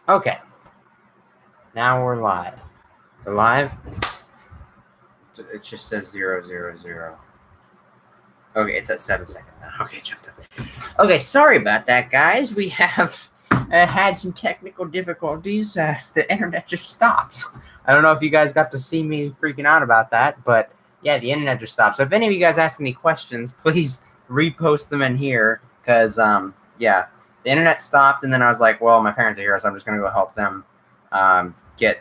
Okay. Now we're live. We're live. It just says 000. Okay, it's at 7 seconds now. Okay, jumped up. Okay, sorry about that, guys. We have had some technical difficulties. The internet just stopped. I don't know if you guys got to see me freaking out about that, but yeah, the internet just stopped. So if any of you guys ask any questions, please repost them in here, because yeah, the internet stopped, and then I was like, well, my parents are here, so I'm just gonna go help them get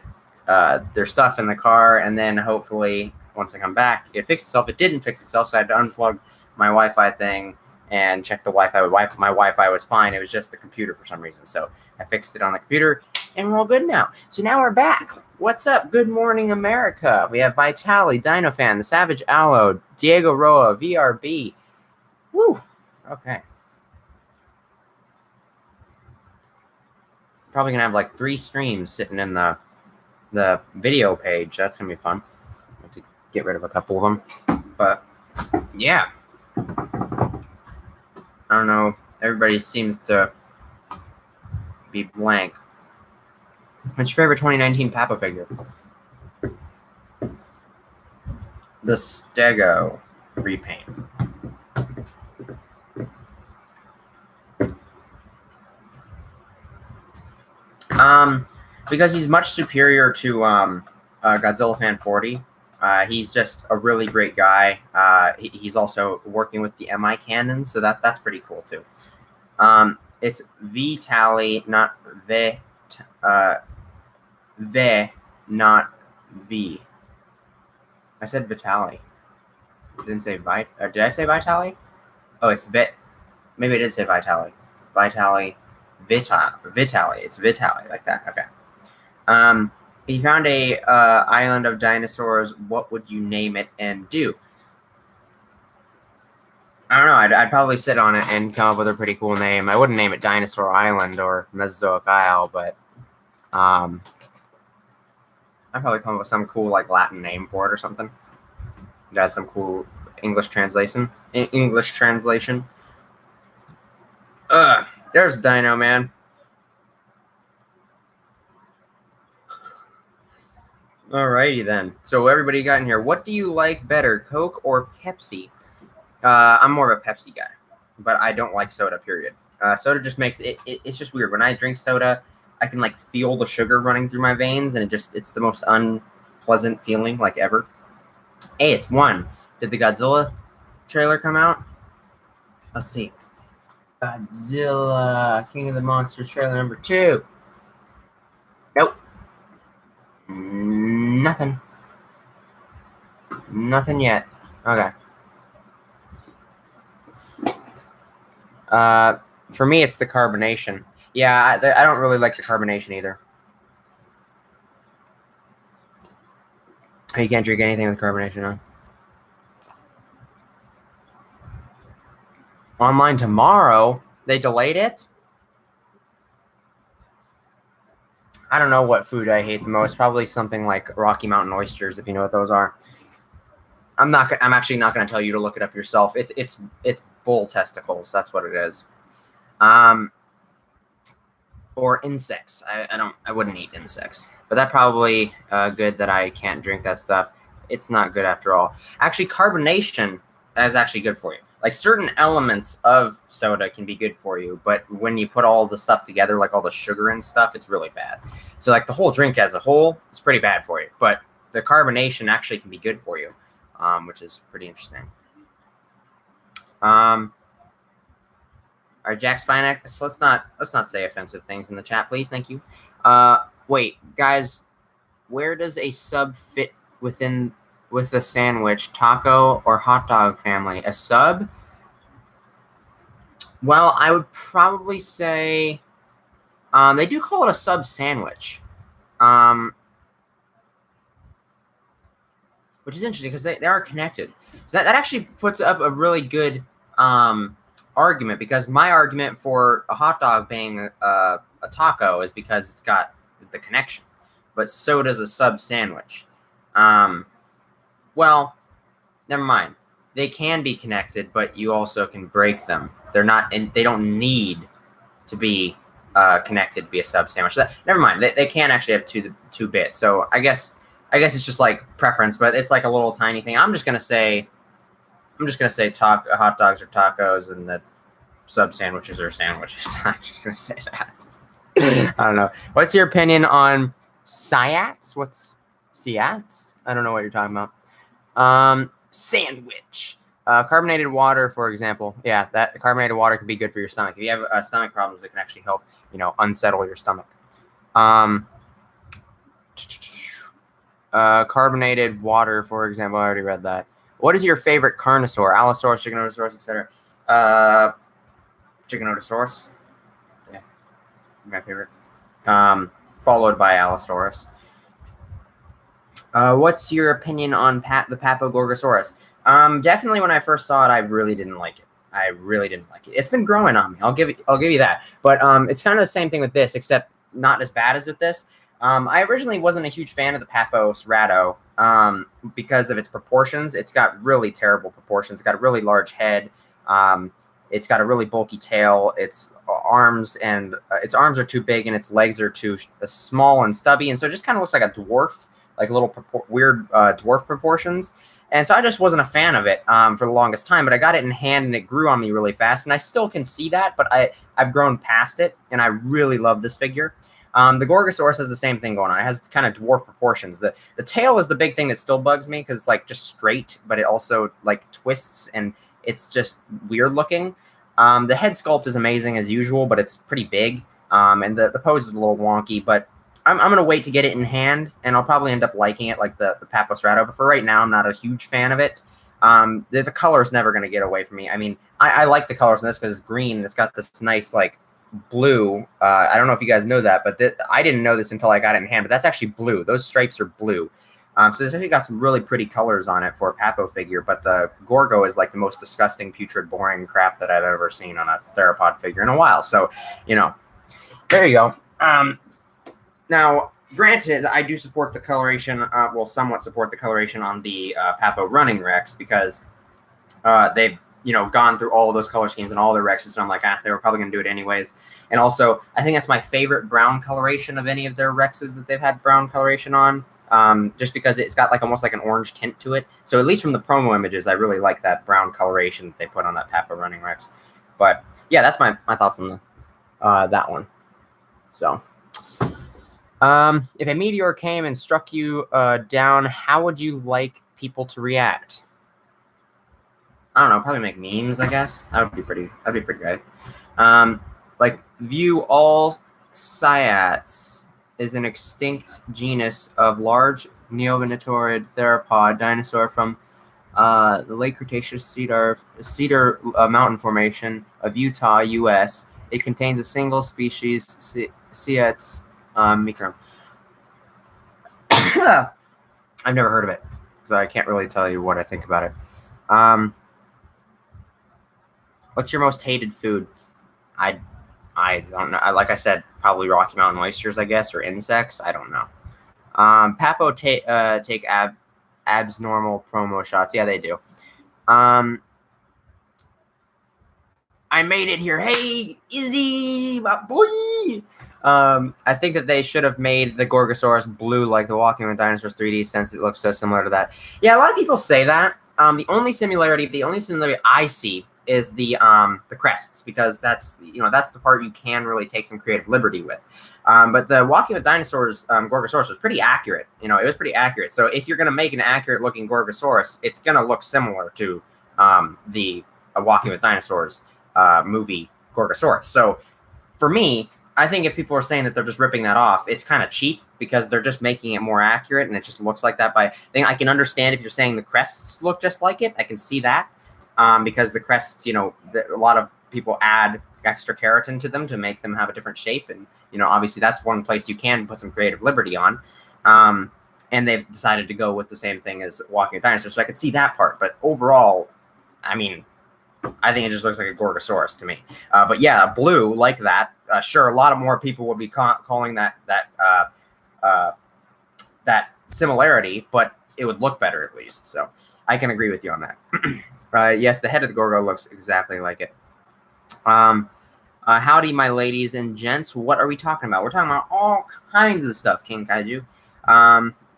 their stuff in the car, and then hopefully once I come back, it fixed itself. It didn't fix itself, so I had to unplug my Wi-Fi thing and check the Wi-Fi. My Wi-Fi was fine. It was just the computer for some reason. So I fixed it on the computer, and we're all good now. So now we're back. What's up? Good morning, America. We have Vitali, DinoFan, The Savage Aloe, Diego Roa, VRB. Woo. Okay. Probably gonna have like 3 streams sitting in the video page. That's gonna be fun. I have to get rid of a couple of them, but yeah. I don't know. Everybody seems to be blank. What's your favorite 2019 Papa figure? The Stego repaint. Because he's much superior to Godzilla Fan 40. He's just a really great guy. He's also working with the MI cannon, so that's pretty cool too. It's Vitali, not V, not V. I said Vitali. I didn't say Vit. Did I say Vitali? Oh, it's Vit. Maybe I did say Vitali. Vitali. Vitali. It's Vitali, like that. Okay. If you found a island of dinosaurs, what would you name it and do? I don't know. I'd probably sit on it and come up with a pretty cool name. I wouldn't name it Dinosaur Island or Mesozoic Isle, but I'd probably come up with some cool like Latin name for it or something. It has some cool English translation. There's Dino, man. Alrighty then. So everybody got in here. What do you like better, Coke or Pepsi? I'm more of a Pepsi guy, but I don't like soda, period. Soda just makes it, it's just weird. When I drink soda, I can like feel the sugar running through my veins, and it's the most unpleasant feeling like ever. Hey, it's 1. Did the Godzilla trailer come out? Let's see. Godzilla, King of the Monsters trailer number 2. Nope. Nothing. Nothing yet. Okay. For me, it's the carbonation. Yeah, I don't really like the carbonation either. You can't drink anything with carbonation, huh? Online tomorrow? They delayed it? I don't know what food I hate the most. Probably something like Rocky Mountain oysters, if you know what those are. I'm actually not going to tell you to look it up yourself. It's bull testicles. That's what it is. Or insects. I wouldn't eat insects. But that probably good that I can't drink that stuff. It's not good after all. Actually, carbonation is actually good for you. Like certain elements of soda can be good for you, but when you put all the stuff together, like all the sugar and stuff, it's really bad. So like the whole drink as a whole, it's pretty bad for you. But the carbonation actually can be good for you, which is pretty interesting. All right, Jack Spinex, let's not say offensive things in the chat, please. Thank you. Wait, guys, where does a sub fit with the sandwich, taco or hot dog family? A sub? Well, I would probably say they do call it a sub sandwich, which is interesting because they are connected. So that actually puts up a really good argument, because my argument for a hot dog being a taco is because it's got the connection, but so does a sub sandwich. Well, never mind. They can be connected, but you also can break them. They're not, and they don't need to be connected to be a sub sandwich. Never mind. They can actually have two bits. So I guess it's just like preference, but it's like a little tiny thing. I'm just gonna say hot dogs or tacos, and that sub sandwiches are sandwiches. I'm just gonna say that. I don't know. What's your opinion on SIATs? What's SIATs? I don't know what you're talking about. Sandwich. Carbonated water, for example. Yeah, that carbonated water can be good for your stomach. If you have stomach problems, it can actually help, unsettle your stomach. Carbonated water, for example. I already read that. What is your favorite carnosaur? Allosaurus, Giganotosaurus, etc. Giganotosaurus. Yeah, my favorite. Followed by Allosaurus. What's your opinion on the Papagorgosaurus? Definitely when I first saw it, I really didn't like it. It's been growing on me. I'll give you that. But it's kind of the same thing with this, except not as bad as with this. I originally wasn't a huge fan of the Paposrado because of its proportions. It's got really terrible proportions. It's got a really large head. It's got a really bulky tail. Its arms are too big, and its legs are too small and stubby, and so it just kind of looks like a dwarf, like little weird dwarf proportions. And so I just wasn't a fan of it for the longest time. But I got it in hand, and it grew on me really fast. And I still can see that, but I've grown past it, and I really love this figure. The Gorgosaurus has the same thing going on. It has kind of dwarf proportions. The tail is the big thing that still bugs me because it's like just straight, but it also like twists, and it's just weird looking. The head sculpt is amazing as usual, but it's pretty big. And the pose is a little wonky, but I'm going to wait to get it in hand, and I'll probably end up liking it like the Paposrado. But for right now, I'm not a huge fan of it. The color is never going to get away from me. I mean, I like the colors in this because it's green, and it's got this nice like blue. I don't know if you guys know that, but I didn't know this until I got it in hand, but that's actually blue. Those stripes are blue. So it's actually got some really pretty colors on it for a Papo figure, but the Gorgo is like the most disgusting, putrid, boring crap that I've ever seen on a theropod figure in a while. So, there you go. Now, granted, I do support the coloration, somewhat support the coloration on the Papo Running Rex because they've, gone through all of those color schemes and all their Rexes, so I'm like, they were probably going to do it anyways. And also, I think that's my favorite brown coloration of any of their Rexes that they've had brown coloration on, just because it's got like almost like an orange tint to it. So at least from the promo images, I really like that brown coloration that they put on that Papo Running Rex. But yeah, that's my thoughts on that one. So, if a meteor came and struck you down, how would you like people to react? I don't know, probably make memes, I guess. That'd be pretty good. Like, view all SIATs is an extinct genus of large neovenatorid theropod dinosaur from the late Cretaceous Cedar Mountain Formation of Utah, U.S. It contains a single species, SIATs micron. I've never heard of it, so I can't really tell you what I think about it. What's your most hated food? I don't know. Like I said, probably Rocky Mountain oysters, I guess, or insects. I don't know. Papo take abs normal promo shots. Yeah, they do. I made it here. Hey, Izzy, my boy. I think that they should have made the Gorgosaurus blue like the Walking with Dinosaurs 3D since it looks so similar to that. Yeah, a lot of people say that. The only similarity I see is the crests, because that's the part you can really take some creative liberty with. But the Walking with Dinosaurs Gorgosaurus was pretty accurate. It was pretty accurate. So if you're going to make an accurate looking Gorgosaurus, it's going to look similar to the Walking with Dinosaurs movie Gorgosaurus. So for me, I think if people are saying that they're just ripping that off, it's kind of cheap because they're just making it more accurate and it just looks like that. I can understand if you're saying the crests look just like it. I can see that. Because the crests, a lot of people add extra keratin to them to make them have a different shape. And, obviously that's one place you can put some creative liberty on. And they've decided to go with the same thing as Walking with Dinosaurs. So I could see that part. But overall, I mean, I think it just looks like a Gorgosaurus to me. But yeah, blue like that. Sure, a lot of more people would be calling that similarity, but it would look better at least. So I can agree with you on that. Yes, the head of the Gorgo looks exactly like it. Howdy, my ladies and gents. What are we talking about? We're talking about all kinds of stuff, King Kaiju.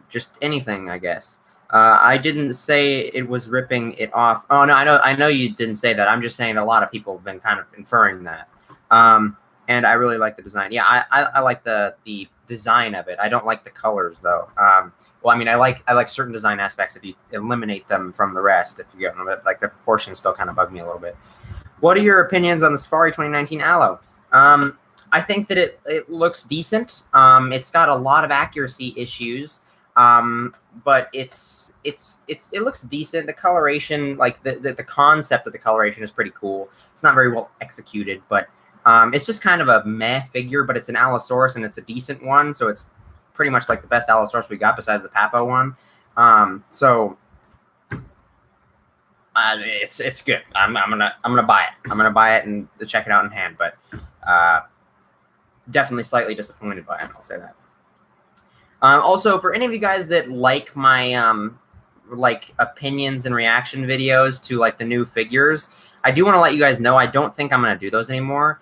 Just anything, I guess. I didn't say it was ripping it off. Oh no, I know you didn't say that. I'm just saying that a lot of people have been kind of inferring that. And I really like the design. Yeah, I like the design of it. I don't like the colors though. Well, I mean, I like certain design aspects if you eliminate them from the rest. If you get them, like the proportions still kind of bug me a little bit. What are your opinions on the Safari 2019 Aloe? I think that it looks decent. It's got a lot of accuracy issues, but it looks decent. The coloration, like the concept of the coloration, is pretty cool. It's not very well executed, but it's just kind of a meh figure. But it's an Allosaurus and it's a decent one, so it's pretty much like the best Allosaurus we got besides the Papo one. It's good. I'm gonna buy it. I'm gonna buy it and check it out in hand. But definitely slightly disappointed by it. I'll say that. Also, for any of you guys that like my like opinions and reaction videos to like the new figures, I do want to let you guys know I don't think I'm gonna do those anymore.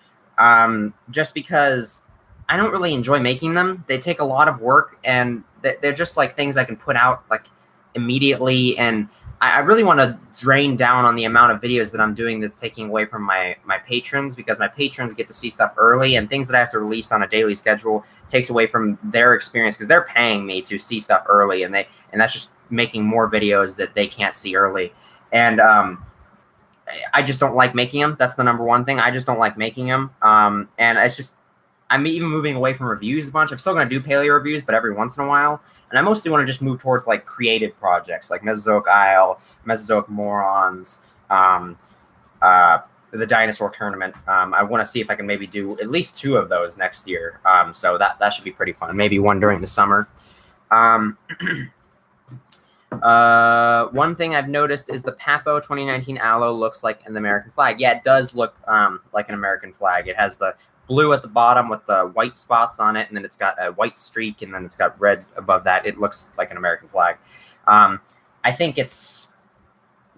Just because I don't really enjoy making them. They take a lot of work, and they're just like things I can put out like immediately, and I really want to drain down on the amount of videos that I'm doing that's taking away from my patrons, because my patrons get to see stuff early, and things that I have to release on a daily schedule takes away from their experience, because they're paying me to see stuff early, and that's just making more videos that they can't see early. And I just don't like making them. That's the number one thing. I just don't like making them. And it's just, I'm even moving away from reviews a bunch. I'm still going to do paleo reviews, but every once in a while. And I mostly want to just move towards like creative projects like Mesozoic Isle, Mesozoic Morons, the Dinosaur Tournament. I want to see if I can maybe do at least 2 of those next year. So that should be pretty fun. Maybe one during the summer. One thing I've noticed is the Papo 2019 Aloe looks like an American flag. Yeah, it does look like an American flag. It has the blue at the bottom with the white spots on it, and then it's got a white streak, and then it's got red above that. It looks like an American flag. I think it's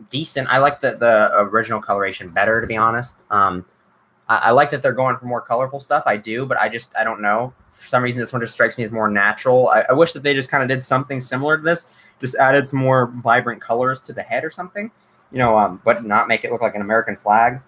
decent. I like the original coloration better, to be honest. I like that they're going for more colorful stuff. I do, but I don't know. For some reason, this one just strikes me as more natural. I wish that they just kind of did something similar to this, just added some more vibrant colors to the head or something, but not make it look like an American flag.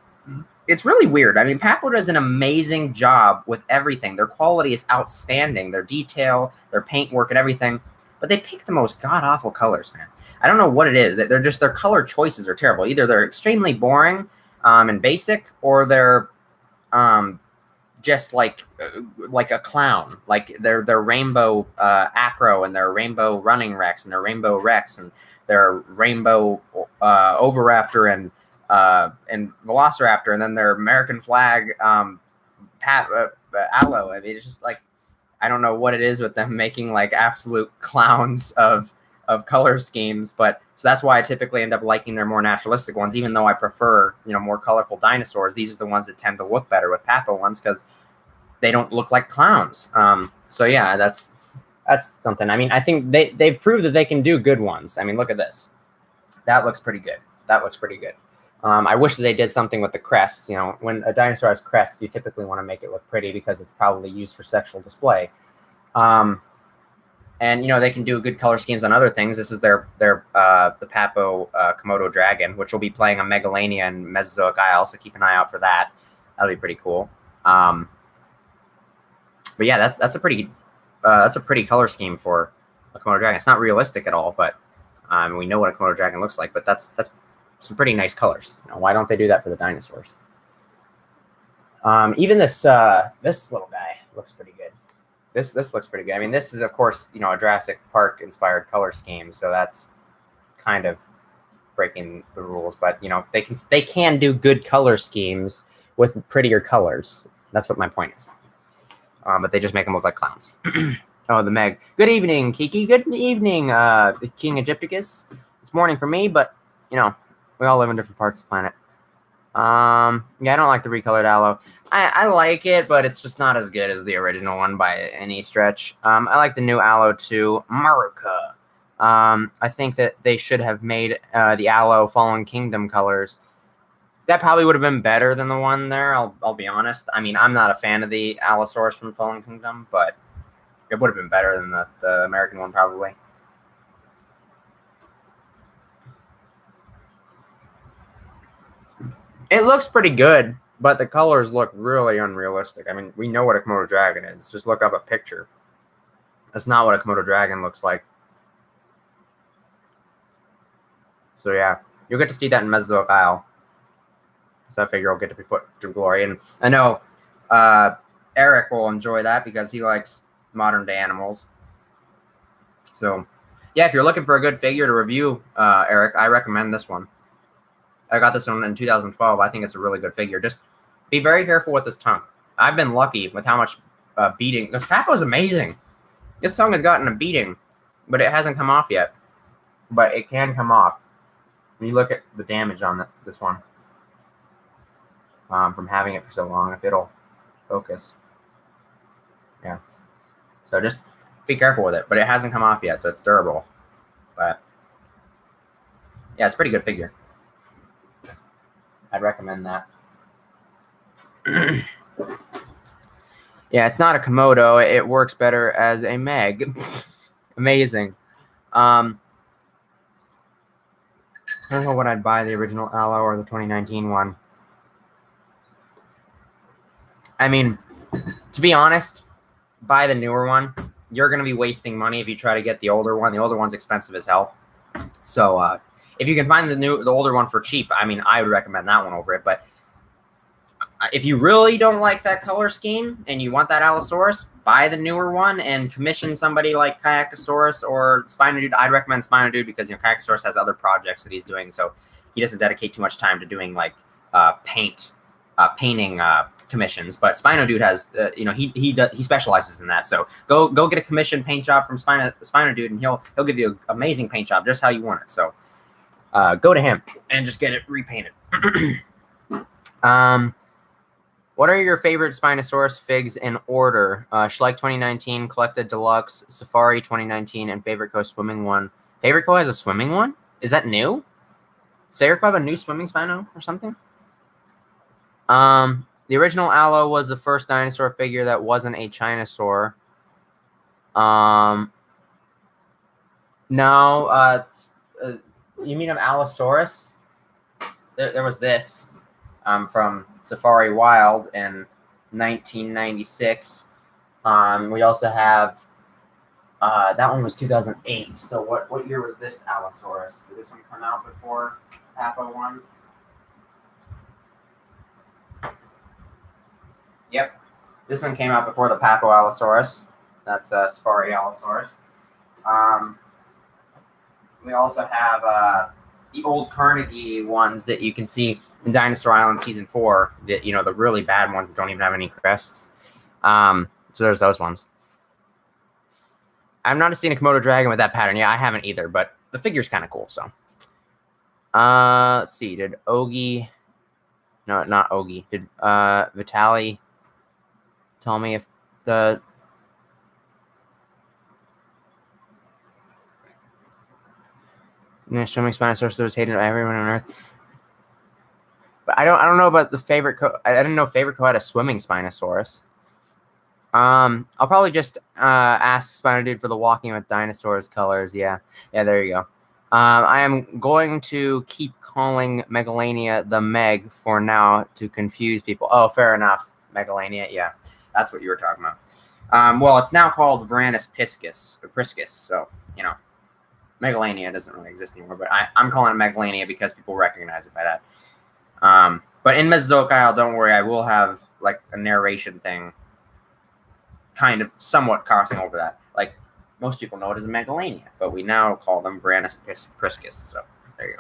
It's really weird. I mean, Papo does an amazing job with everything. Their quality is outstanding. Their detail, their paint work, and everything. But they pick the most god-awful colors, man. I don't know what it is. They're just, their color choices are terrible. Either they're extremely boring and basic, or they're just like a clown. Like their rainbow Acro, and their rainbow Running Rex, and their rainbow Rex, and their rainbow Oviraptor, and Velociraptor, and then their American flag Aloe. I mean, it's just like, I don't know what it is with them making like absolute clowns of color schemes, but so that's why I typically end up liking their more naturalistic ones, even though I prefer more colorful dinosaurs. These are the ones that tend to look better with Papo ones, because they don't look like clowns. So yeah, that's something. I mean, I think they've proved that they can do good ones. I mean, look at this. That looks pretty good. That looks pretty good. I wish that they did something with the crests. When a dinosaur has crests, you typically want to make it look pretty, because it's probably used for sexual display. And they can do good color schemes on other things. This is the Papo Komodo dragon, which will be playing on Megalania and Mesozoic Isle, so keep an eye out for that. That'll be pretty cool. But yeah, that's a pretty color scheme for a Komodo dragon. It's not realistic at all, but we know what a Komodo dragon looks like. But that's some pretty nice colors. Why don't they do that for the dinosaurs? Even this little guy looks pretty good. This looks pretty good. I mean, this is, of course, a Jurassic Park inspired color scheme, so that's kind of breaking the rules. But they can do good color schemes with prettier colors. That's what my point is. But they just make them look like clowns. Oh, the Meg. Good evening, Kiki. Good evening, the King Egypticus. It's morning for me, but we all live in different parts of the planet. Yeah, I don't like the recolored Aloe. I like it, but it's just not as good as the original one by any stretch. I like the new Aloe too. America. I think that they should have made the Aloe Fallen Kingdom colors That probably would have been better than the one there. I'll be honest. I mean, I'm not a fan of the Allosaurus from Fallen Kingdom, but it would have been better than the American one probably. It looks pretty good, but the colors look really unrealistic. I mean, we know what a Komodo dragon is. Just look up a picture. That's not what a Komodo dragon looks like. So yeah, you'll get to see that in Mesozoic Isle. So I figure I'll get to be put to glory. And I know Eric will enjoy that because he likes modern day animals. So yeah, if you're looking for a good figure to review, Eric, I recommend this one. I got this one in 2012. I think it's a really good figure. Just be very careful with this tongue. I've been lucky with how much beating, because Papo's amazing. This tongue has gotten a beating, but it hasn't come off yet. But it can come off. When you look at the damage on this one, from having it for so long, if it'll focus. Yeah. So just be careful with it. But it hasn't come off yet, so it's durable. But yeah, it's a pretty good figure. I'd recommend that. Yeah, it's not a Komodo. It works better as a Meg. Amazing. I don't know what I'd buy, the original Allo or the 2019 one. I mean, to be honest, buy the newer one. You're going to be wasting money if you try to get the older one. The older one's expensive as hell. So if you can find the older one for cheap, I mean, I would recommend that one over it. But if you really don't like that color scheme and you want that Allosaurus, buy the newer one and commission somebody like Kayakasaurus or Spinodude. I'd recommend Spinodude because, Kayakasaurus has other projects that he's doing, so he doesn't dedicate too much time to doing like painting commissions. But Spinodude has, he specializes in that. So go get a commissioned paint job from Spinodude, and he'll give you an amazing paint job just how you want it. So go to him and just get it repainted. What are your favorite Spinosaurus figs in order? Schleich 2019, Collected Deluxe, Safari 2019, and Favorite Co swimming one. Favorite Co has a swimming one? Is that new? Does Favorite Co have a new swimming Spino or something? The original Allo was the first dinosaur figure that wasn't a Chinosaur. No, you mean of Allosaurus? There was this. From Safari Wild in 1996. We also have that one was 2008. So what year was this Allosaurus? Did this one come out before Papo one? Yep, this one came out before the Papo Allosaurus. That's Safari Allosaurus. We also have the old Carnegie ones that you can see in Dinosaur Island Season 4, that the really bad ones that don't even have any crests. So there's those ones. I've not seen a Komodo dragon with that pattern. Yeah, I haven't either, but the figure's kind of cool. So, let's see. Did Ogie? No, not Ogie. Did Vitaly tell me if the swimming Spinosaurus was hated by everyone on Earth? But I don't know about the Favorite Co. I didn't know Favorite Co had a swimming Spinosaurus. I'll probably just ask Spinodude for the Walking with Dinosaurs colors. Yeah, there you go. I am going to keep calling Megalania the Meg for now to confuse people. Oh, fair enough. Megalania, yeah. That's what you were talking about. Well, it's now called Varanus Priscus, so, Megalania doesn't really exist anymore, but I'm calling it Megalania because people recognize it by that. But in Mesozoic Isle, don't worry, I will have like a narration thing kind of somewhat crossing over that. Like, most people know it as a Megalania, but we now call them Varanus Priscus, so there you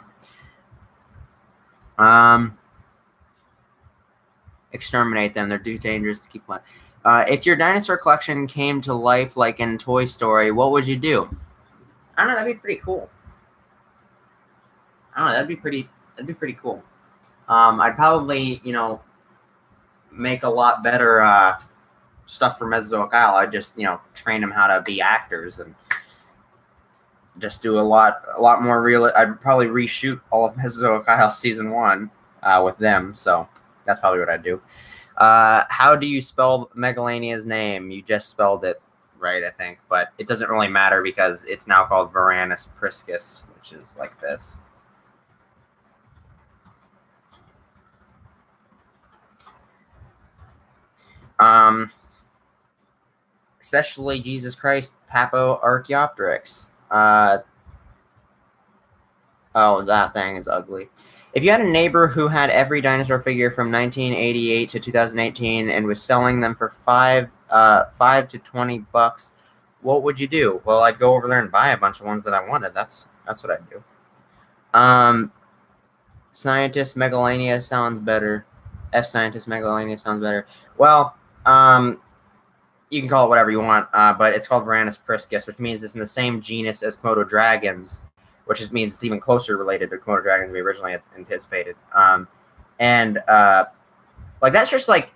go. Exterminate them, they're too dangerous to keep alive. If your dinosaur collection came to life like in Toy Story, what would you do? I don't know, that'd be pretty cool. That'd be pretty cool. I'd probably, make a lot better stuff for Mesozoic Isle. I'd just, train them how to be actors and just do a lot more real. I'd probably reshoot all of Mesozoic Isle Season 1 with them. So that's probably what I'd do. How do you spell Megalania's name? You just spelled it right, I think, but it doesn't really matter because it's now called Varanus priscus, which is like this. Especially Jesus Christ, Papo Archaeopteryx. Oh, that thing is ugly. If you had a neighbor who had every dinosaur figure from 1988 to 2018 and was selling them for $5 to $20, what would you do? Well, I'd go over there and buy a bunch of ones that I wanted. That's what I'd do. Scientist Megalania sounds better. F Scientist Megalania sounds better. Well, you can call it whatever you want, but it's called Varanus priscus, which means it's in the same genus as Komodo dragons, which just means it's even closer related to Komodo dragons than we originally anticipated. Like that's just like,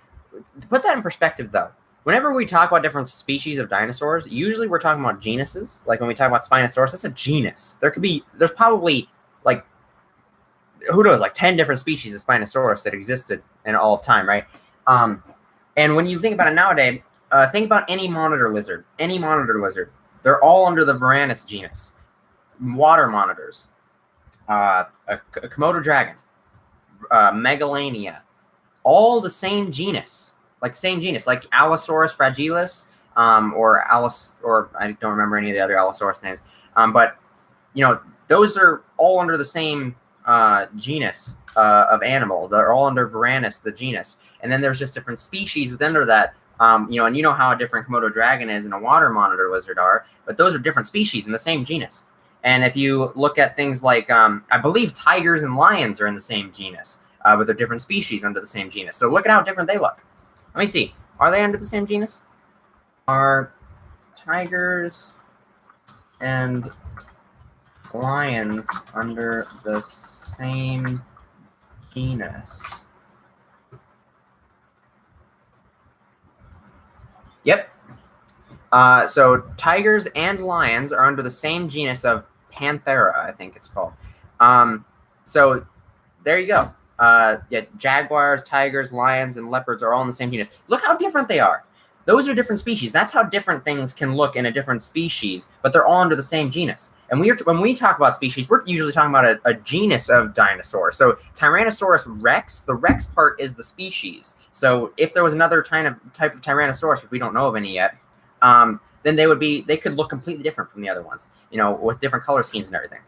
to put that in perspective though, whenever we talk about different species of dinosaurs, usually we're talking about genuses. Like when we talk about Spinosaurus, that's a genus. There's probably like, who knows, like 10 different species of Spinosaurus that existed in all of time, right? And when you think about it nowadays, think about any monitor lizard. They're all under the Varanus genus. Water monitors, a Komodo dragon, Megalania, all the same genus, like Allosaurus fragilis, or I don't remember any of the other Allosaurus names, but you know, those are all under the same genus of animal. They're all under Varanus, the genus, and then there's just different species within that. You know, and you know how a different Komodo dragon is and a water monitor lizard are, but those are different species in the same genus. And if you look at things like, I believe tigers and lions are in the same genus, but they're different species under the same genus. So look at how different they look. Let me see. Are they under the same genus? Are tigers and lions under the same genus? Yep. So tigers and lions are under the same genus of Panthera, I think it's called. So there you go. Yeah, jaguars, tigers, lions, and leopards are all in the same genus. Look how different they are. Those are different species. That's how different things can look in a different species, but they're all under the same genus. And when we talk about species, we're usually talking about a genus of dinosaurs. So Tyrannosaurus rex, the rex part is the species. So if there was another type of Tyrannosaurus, which we don't know of any yet, then they could look completely different from the other ones, you know, with different color schemes and everything.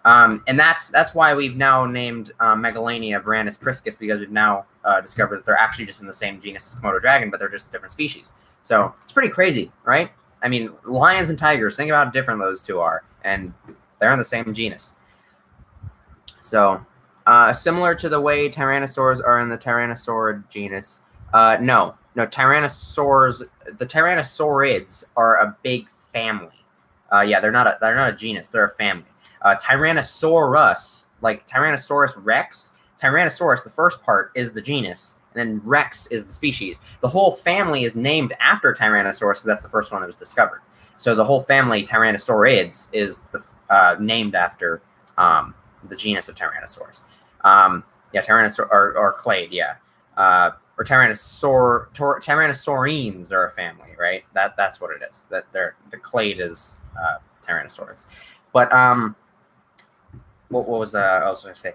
And that's why we've now named Megalania Varanus priscus, because we've now discovered that they're actually just in the same genus as Komodo dragon, but they're just different species. So it's pretty crazy, right? I mean, lions and tigers, think about how different those two are, and they're in the same genus. So similar to the way tyrannosaurs are in the Tyrannosaurid genus, no, tyrannosaurs, the tyrannosaurids are a big family. Yeah, they're not a genus, they're a family. Tyrannosaurus, like Tyrannosaurus rex, Tyrannosaurus, the first part is the genus, and then Rex is the species. The whole family is named after Tyrannosaurus because that's the first one that was discovered. So the whole family, Tyrannosaurids, is named after the genus of Tyrannosaurus. Yeah, Tyrannosaur or clade, yeah. Or Tyrannosaurines are a family, right? That's what it is. The clade is Tyrannosaurids. But what was that? I was going to say?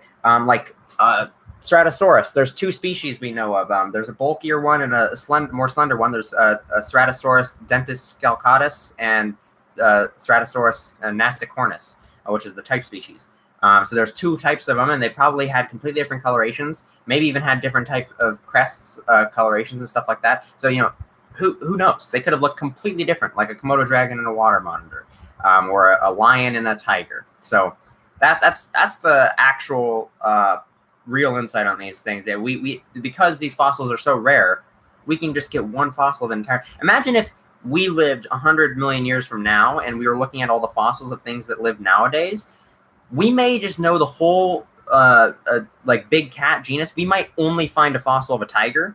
Stratosaurus. There's two species we know of. There's a bulkier one and a more slender one. There's a Stratosaurus dentus scalcatus and Stratosaurus nasticornis, which is the type species. So there's two types of them, and they probably had completely different colorations. Maybe even had different type of crests, colorations and stuff like that. So you know, who knows? They could have looked completely different, like a Komodo dragon and a water monitor, or a lion and a tiger. So that's the actual real insight on these things. That we because these fossils are so rare, we can just get one fossil of the entire. Imagine if we lived 100 million years from now and we were looking at all the fossils of things that live nowadays. We may just know the whole like big cat genus. We might only find a fossil of a tiger,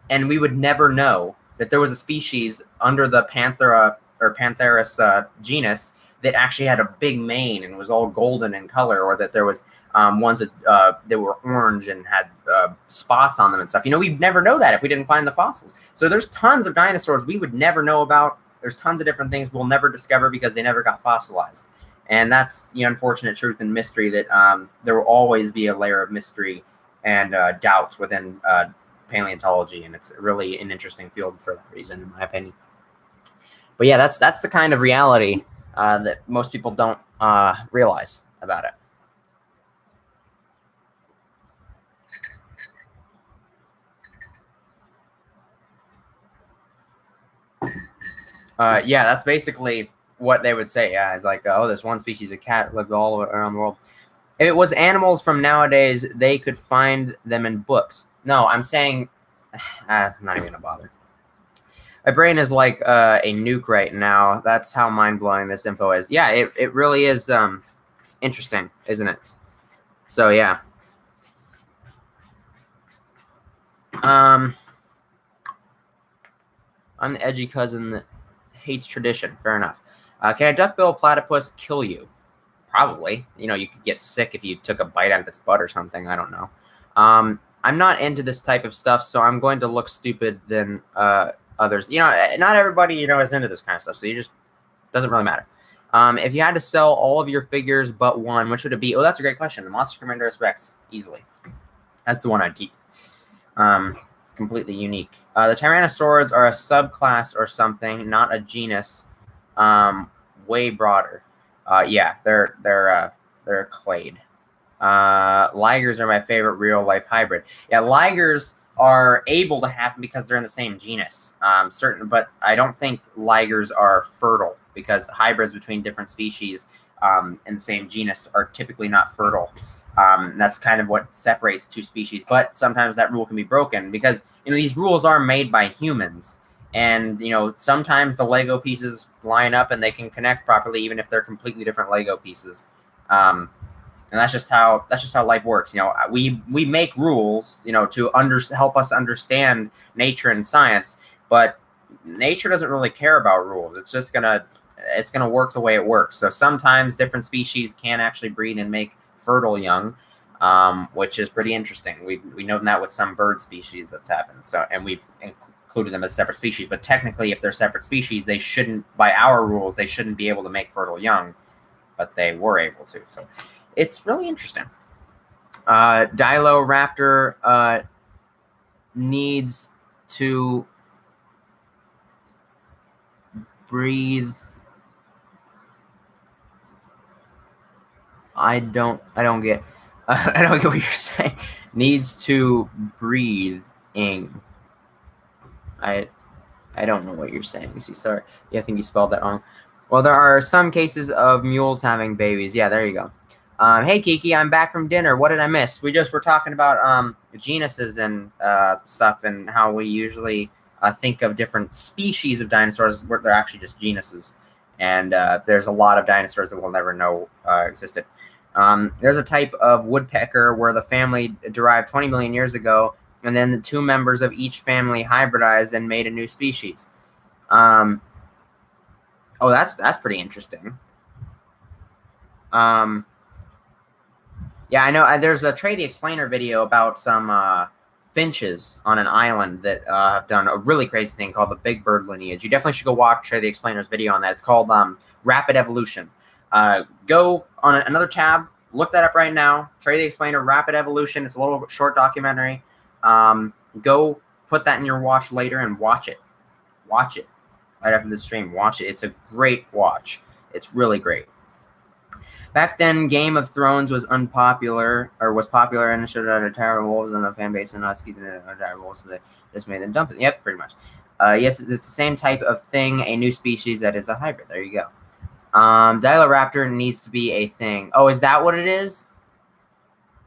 and we would never know that there was a species under the Panthera or Pantherus genus that actually had a big mane and was all golden in color, or that there was ones that were orange and had spots on them and stuff. We'd never know that if we didn't find the fossils. So there's tons of dinosaurs we would never know about. There's tons of different things we'll never discover because they never got fossilized. And that's the unfortunate truth and mystery, that there will always be a layer of mystery and doubt within paleontology, and it's really an interesting field for that reason, in my opinion. But yeah, that's the kind of reality that most people don't realize about it. Yeah, that's basically what they would say. Yeah, it's like, oh, this one species of cat lived all around the world. If it was animals from nowadays, they could find them in books. No, I'm saying, I'm not even gonna bother. My brain is like a nuke right now. That's how mind-blowing this info is. Yeah, it really is interesting, isn't it? So yeah. I'm the edgy cousin that hates tradition. Fair enough. Can a duck-billed platypus kill you? Probably. You could get sick if you took a bite out of its butt or something. I don't know. I'm not into this type of stuff, so I'm going to look stupid than others. Not everybody, is into this kind of stuff, so doesn't really matter. If you had to sell all of your figures but one, which would it be? Oh, that's a great question. The Monster Commander's Rex, easily. That's the one I'd keep. Completely unique. The Tyrannosaurs are a subclass or something, not a genus. Way broader. Yeah, they're a clade. Ligers are my favorite real-life hybrid. Yeah, ligers are able to happen because they're in the same genus. But I don't think ligers are fertile, because hybrids between different species in the same genus are typically not fertile. That's kind of what separates two species. But sometimes that rule can be broken because these rules are made by humans. And sometimes the Lego pieces line up and they can connect properly, even if they're completely different Lego pieces. And that's just how life works. We make rules, to help us understand nature and science, but nature doesn't really care about rules. It's just gonna work the way it works. So sometimes different species can actually breed and make fertile young, which is pretty interesting. We know that with some bird species that's happened. So, and we've included them as separate species, but technically, if they're separate species, they shouldn't, by our rules, they shouldn't be able to make fertile young, but they were able to. So it's really interesting. Diloraptor needs to breathe. I don't get I don't get what you're saying. Needs to breathing. I don't know what you're saying. See, sorry. Yeah, I think you spelled that wrong. Well, there are some cases of mules having babies. Yeah, there you go. Hey, Kiki, I'm back from dinner. What did I miss? We just were talking about genuses and stuff, and how we usually think of different species of dinosaurs where they're actually just genuses. And there's a lot of dinosaurs that we'll never know existed. There's a type of woodpecker where the family derived 20 million years ago, and then the two members of each family hybridized and made a new species. Oh, that's pretty interesting. Yeah, I know. There's a Trey the Explainer video about some finches on an island that have done a really crazy thing called the Big Bird lineage. You definitely should go watch Trey the Explainer's video on that. It's called Rapid Evolution. Go on another tab, look that up right now. Trey the Explainer, Rapid Evolution. It's a little short documentary. Go put that in your watch later and watch it. Watch it right after the stream. Watch it. It's a great watch. It's really great. Back then, Game of Thrones was popular, and it showed out a Tower of Wolves and a fan base and Huskies and a Tower of Wolves, so they just made them dump it. Yep, pretty much. Yes, it's the same type of thing, a new species that is a hybrid. There you go. Diloraptor needs to be a thing. Oh, is that what it is?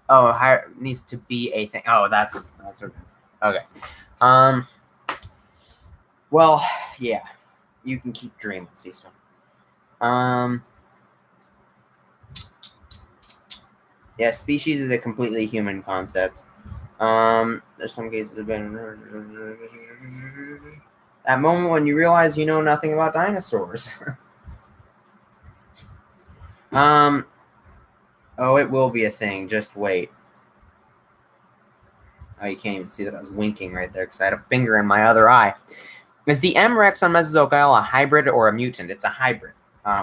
Oh, needs to be a thing. Oh, that's what it is. Okay. Well, yeah. You can keep dreaming, Cecil. Yeah, species is a completely human concept. There's some cases have been that moment when you realize you know nothing about dinosaurs. Oh, it will be a thing. Just wait. Oh, you can't even see that I was winking right there because I had a finger in my other eye. Is the M. rex on Mesozoic Isle a hybrid or a mutant? It's a hybrid,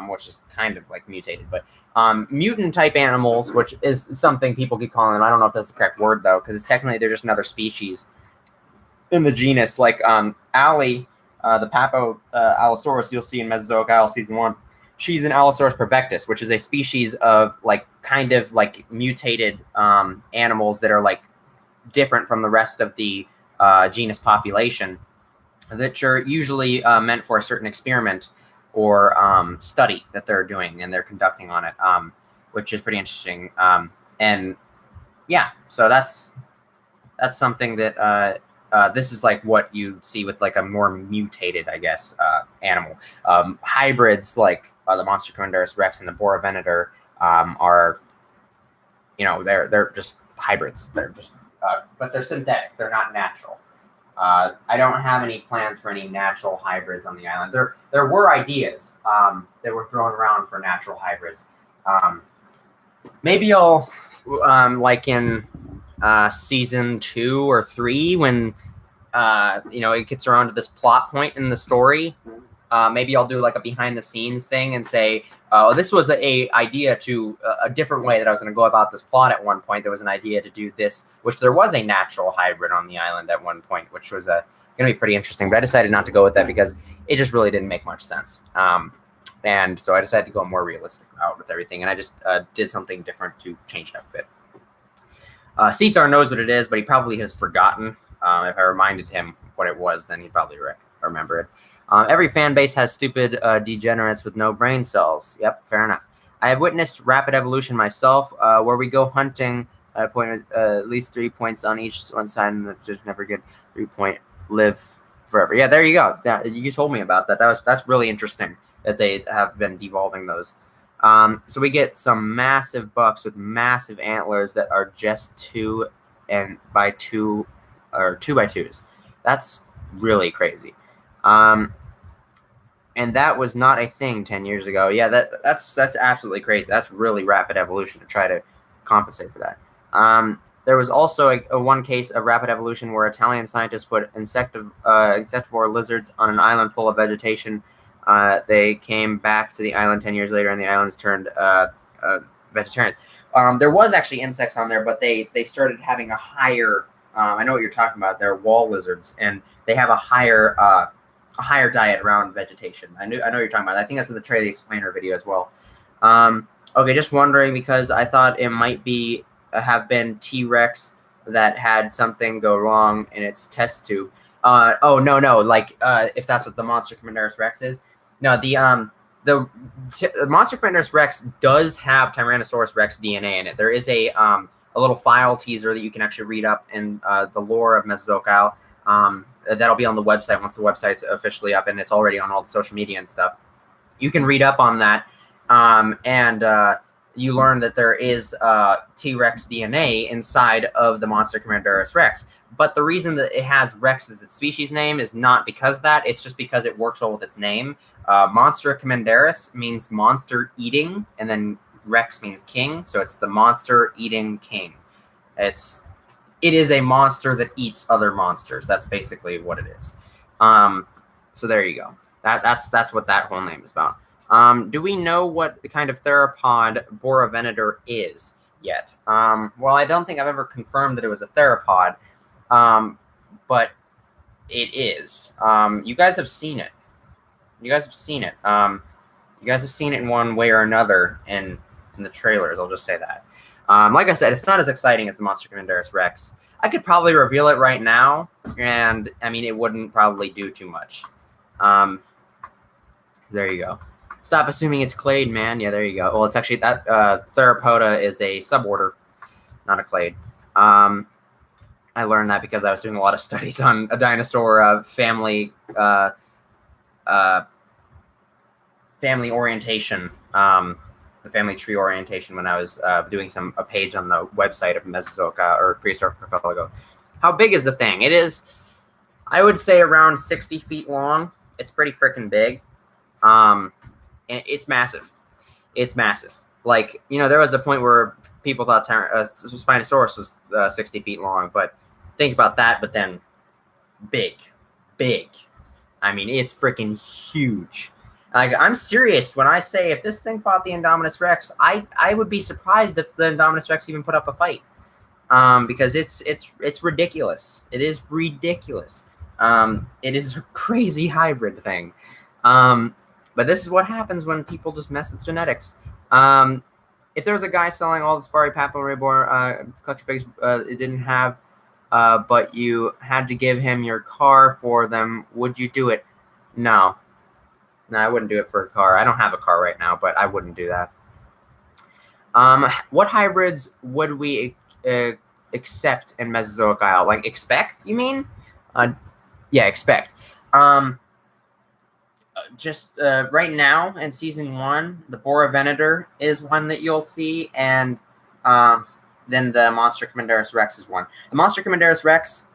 which is kind of like mutated. But mutant-type animals, which is something people keep calling them. I don't know if that's the correct word, though, because it's technically they're just another species in the genus. Like Allie, the Papo Allosaurus you'll see in Mesozoic Isle Season 1, she's an Allosaurus perfectus, which is a species of like kind of like mutated animals that are like different from the rest of the genus population, that are usually meant for a certain experiment or study that they're doing and they're conducting on it, which is pretty interesting. And yeah, so that's something that this is like what you see with like a more mutated, I guess, animal. Hybrids like the Monster Commanderus rex and the Boravenator are, you know, they're just hybrids. They're just but they're synthetic. They're not natural. I don't have any plans for any natural hybrids on the island. There were ideas that were thrown around for natural hybrids. Maybe I'll like in season 2 or 3 when you know, it gets around to this plot point in the story. Maybe I'll do like a behind the scenes thing and say, oh, this was a idea to a different way that I was going to go about this plot at one point. There was an idea to do this, which there was a natural hybrid on the island at one point, which was going to be pretty interesting. But I decided not to go with that because it just really didn't make much sense. And so I decided to go more realistic out with everything. And I just did something different to change it up a bit. Caesar knows what it is, but he probably has forgotten. If I reminded him what it was, then he'd probably remember it. Every fan base has stupid degenerates with no brain cells. Yep, fair enough. I have witnessed rapid evolution myself, where we go hunting at a point at least 3 points on each one side, and just never get 3-point live forever. Yeah, there you go. You told me about that. That's really interesting that they have been devolving those. So we get some massive bucks with massive antlers that are just 2 by 2 or 2 by 2s. That's really crazy. And that was not a thing 10 years ago. Yeah, that's absolutely crazy. That's really rapid evolution to try to compensate for that. There was also a one case of rapid evolution where Italian scientists put insectivore lizards on an island full of vegetation. They came back to the island 10 years later, and the islands turned vegetarians. There was actually insects on there, but they started having a higher. I know what you're talking about. They're wall lizards, and they have a higher diet around vegetation. I know you're talking about that. I think that's in the Trey the Explainer video as well. Okay, just wondering because I thought it might be have been T-Rex that had something go wrong in its test tube. Oh no, like if that's what the Monster Commanderus Rex is. No, the Monster Commanderus Rex does have Tyrannosaurus Rex DNA in it. There is a little file teaser that you can actually read up in the lore of Mesozoic Isle. That'll be on the website once the website's officially up, and it's already on all the social media and stuff. You can read up on that, and you learn that there is T-Rex DNA inside of the Monster Commanderus Rex. But the reason that it has Rex as its species name is not because of that. It's just because it works well with its name. Monster Commanderus means monster eating, and then Rex means king, so it's the monster eating king. It is a monster that eats other monsters. That's basically what it is. So there you go. That's what that whole name is about. Do we know what kind of theropod Boravenator is yet? Well, I don't think I've ever confirmed that it was a theropod, but it is. You guys have seen it. You guys have seen it. You guys have seen it in one way or another in the trailers. I'll just say that. Like I said, it's not as exciting as the Monster Commanderus Rex. I could probably reveal it right now, and I mean, it wouldn't probably do too much. There you go. Stop assuming it's clade, man. Yeah, there you go. Well, it's actually that Theropoda is a suborder, not a clade. I learned that because I was doing a lot of studies on a dinosaur family family orientation. The family tree orientation when I was doing a page on the website of Mesozoic or Prehistoric Archipelago. How big is the thing? It is, I would say, around 60 feet long. It's pretty freaking big. And it's massive. It's massive. like, you know, there was a point where people thought Spinosaurus was 60 feet long, but think about that. But then big. I mean, it's freaking huge. Like, I'm serious when I say if this thing fought the Indominus Rex, I would be surprised if the Indominus Rex even put up a fight. Because it's ridiculous. It is ridiculous. It is a crazy hybrid thing. But this is what happens when people just mess with genetics. If there was a guy selling all the Safari Papillon collection figures it didn't have, but you had to give him your car for them, would you do it? No, I wouldn't do it for a car. I don't have a car right now, but I wouldn't do that. What hybrids would we accept in Mesozoic Isle? Like, expect, you mean? Yeah, expect. Just right now in season 1, the Bora Venator is one that you'll see, and then the Monster Commanderus Rex is one. The Monster Commanderus Rex,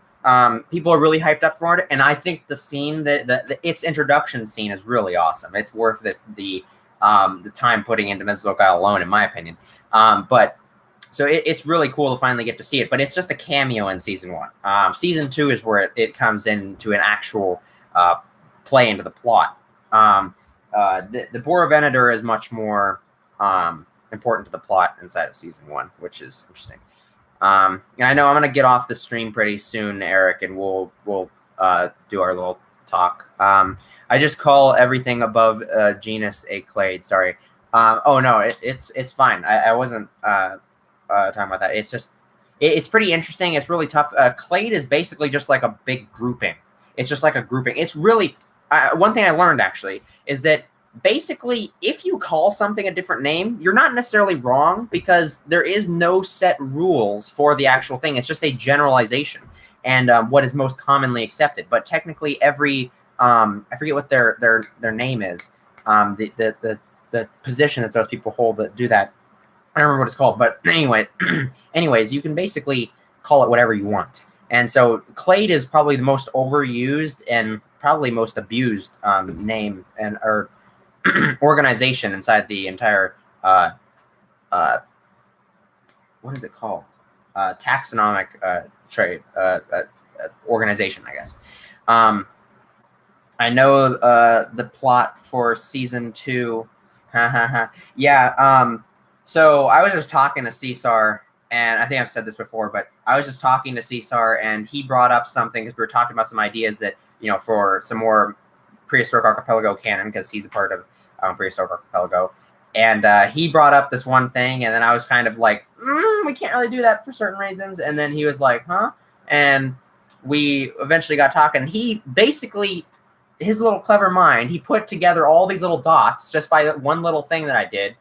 people are really hyped up for it, and I think the scene, its introduction scene is really awesome. It's worth it, the time putting into Mesozoic Isle alone, in my opinion. But so it's really cool to finally get to see it, but it's just a cameo in season 1. Season 2 is where it comes into an actual play into the plot. The Bora Venator is much more important to the plot inside of season 1, which is interesting. And I know I'm gonna get off the stream pretty soon, Eric, and we'll do our little talk. I just call everything above genus a clade. Sorry. Oh no, it's fine. I wasn't talking about that. It's just it's pretty interesting. It's really tough. Clade is basically just like a big grouping. It's just like a grouping. It's really one thing I learned actually is that basically if you call something a different name, you're not necessarily wrong because there is no set rules for the actual thing. It's just a generalization and what is most commonly accepted. But technically every I forget what their name is. The position that those people hold that do that. I don't remember what it's called, but anyway, anyways, you can basically call it whatever you want. And so clade is probably the most overused and probably most abused name and or organization inside the entire what is it called? Taxonomic trade organization, I guess. I know the plot for season 2. Yeah. So I was just talking to Cesar, and I think I've said this before, but I was just talking to Cesar, and he brought up something because we were talking about some ideas that, you know, for some more prehistoric archipelago canon, because he's a part of prehistoric archipelago. And he brought up this one thing, and then I was kind of like, we can't really do that for certain reasons. And then he was like, huh? And we eventually got talking. He basically, his little clever mind, he put together all these little dots just by one little thing that I did.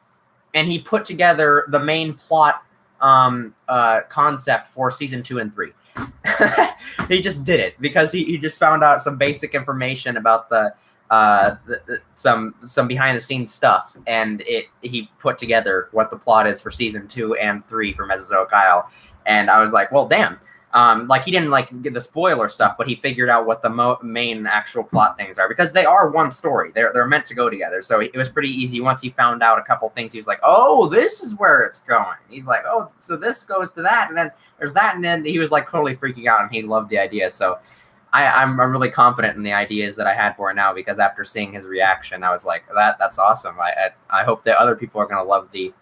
And he put together the main plot concept for season 2 and 3. He just did it because he just found out some basic information about some behind the scenes stuff, and he put together what the plot is for season 2 and 3 for Mesozoic Isle. And I was like, well, damn. Like, he didn't like get the spoiler stuff, but he figured out what the main actual plot things are, because they are one story. They're meant to go together. So it was pretty easy. Once he found out a couple things, he was like, oh, this is where it's going. He's like, oh, so this goes to that, and then there's that, and then he was like totally freaking out, and he loved the idea. So I'm really confident in the ideas that I had for it now, because after seeing his reaction, I was like, that's awesome. I hope that other people are gonna love the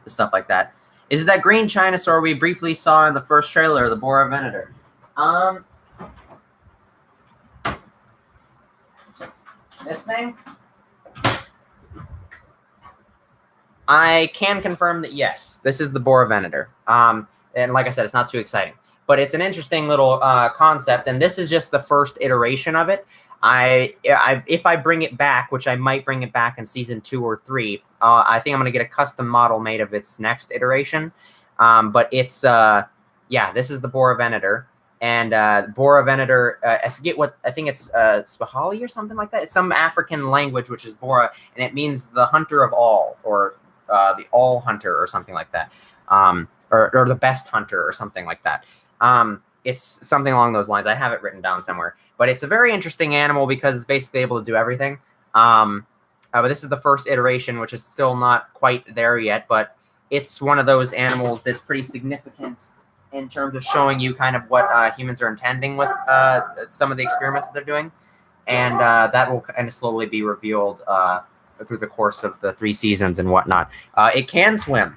stuff like that. Is it that green Chinosaur we briefly saw in the first trailer, the Bora Venator? This thing? I can confirm that, yes, this is the Bora Venator. And like I said, it's not too exciting. But it's an interesting little concept, and this is just the first iteration of it. If I bring it back, which I might bring it back in season 2 or 3, I think I'm going to get a custom model made of its next iteration. But it's, yeah, this is the Bora Venator. And Bora Venator, I forget what, I think it's Swahili or something like that. It's some African language, which is Bora, and it means the hunter of all, or the all hunter, or something like that. Or the best hunter, or something like that. It's something along those lines. I have it written down somewhere. But it's a very interesting animal because it's basically able to do everything. But this is the first iteration, which is still not quite there yet, but it's one of those animals that's pretty significant in terms of showing you kind of what humans are intending with some of the experiments that they're doing. And that will kind of slowly be revealed through the course of the 3 seasons and whatnot. It can swim.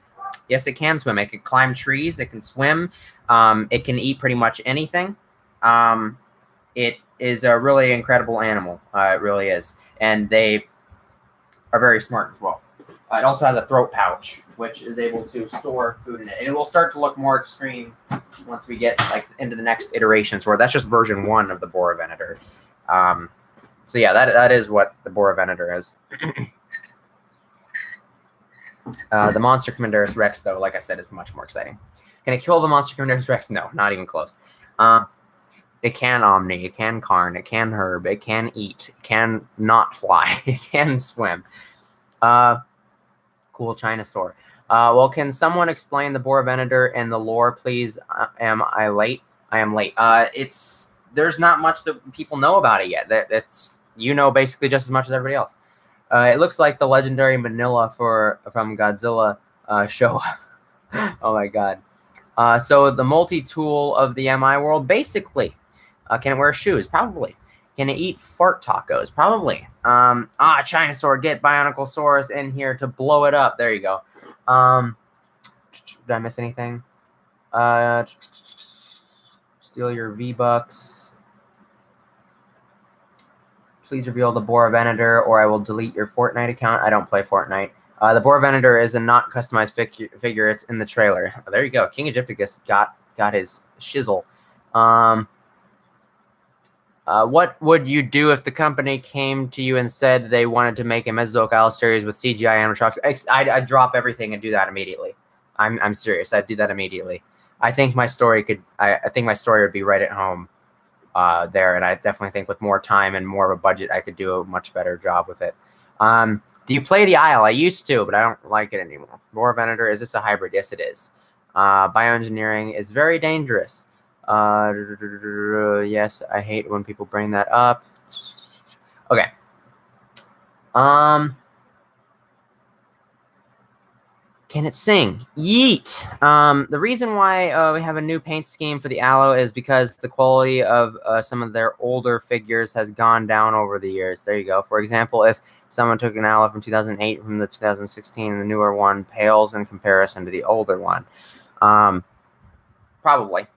Yes, it can swim. It can climb trees. It can swim. It can eat pretty much anything. It is a really incredible animal. It really is. And they are very smart as well. It also has a throat pouch, which is able to store food in it. And it will start to look more extreme once we get like into the next iterations, where that's just version 1 of the Boar Venator. So yeah, that is what the Boar Venator is. The Monster Commanderus Rex, though, like I said, is much more exciting. Can it kill the Monster Commanderus Rex? No, not even close. It can Omni, it can Karn, it can Herb, it can eat, it can not fly, it can swim. Cool Chinasaur. Well, can someone explain the Boar Venator and the lore, please? Am I late? I am late. There's not much that people know about it yet. That's basically just as much as everybody else. It looks like the legendary Manila from Godzilla show. Oh my god. So the multi-tool of the MI world, basically. Can it wear shoes? Probably. Can it eat fart tacos? Probably. Chinasaur, get Bioniclesaurus in here to blow it up. There you go. Did I miss anything? Steal your V-Bucks. Please reveal the Boar Venator, or I will delete your Fortnite account. I don't play Fortnite. The Boar Venator is a not customized figure. It's in the trailer. Oh, there you go. King Egypticus got his shizzle. What would you do if the company came to you and said they wanted to make a Mesozoic Isle series with CGI animatronics? I'd drop everything and do that immediately. I'm serious. I'd do that immediately. I think my story would be right at home there, and I definitely think with more time and more of a budget, I could do a much better job with it. Do you play the Isle? I used to, but I don't like it anymore. Boar Venator, is this a hybrid? Yes, it is. Bioengineering is very dangerous. Yes, I hate when people bring that up. Okay. Can it sing? Yeet. The reason why we have a new paint scheme for the Aloe is because the quality of some of their older figures has gone down over the years. There you go. For example, if someone took an Aloe from 2008 from the 2016, the newer one pales in comparison to the older one. Probably.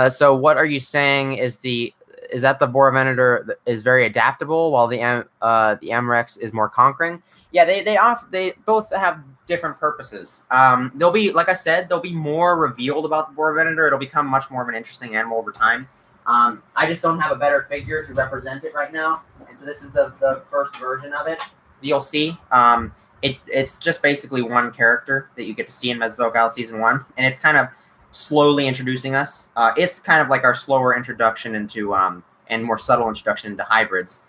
So what are you saying is that the Boar Venator is very adaptable while the M-Rex is more conquering? Yeah, they both have different purposes. They'll be, like I said, they'll be more revealed about the Boar Venator. It'll become much more of an interesting animal over time. I just don't have a better figure to represent it right now, and so this is the first version of it. You'll see. It's just basically one character that you get to see in Mesozoic Isle Season 1, and it's kind of slowly introducing us. It's kind of like our slower introduction into and more subtle introduction into hybrids.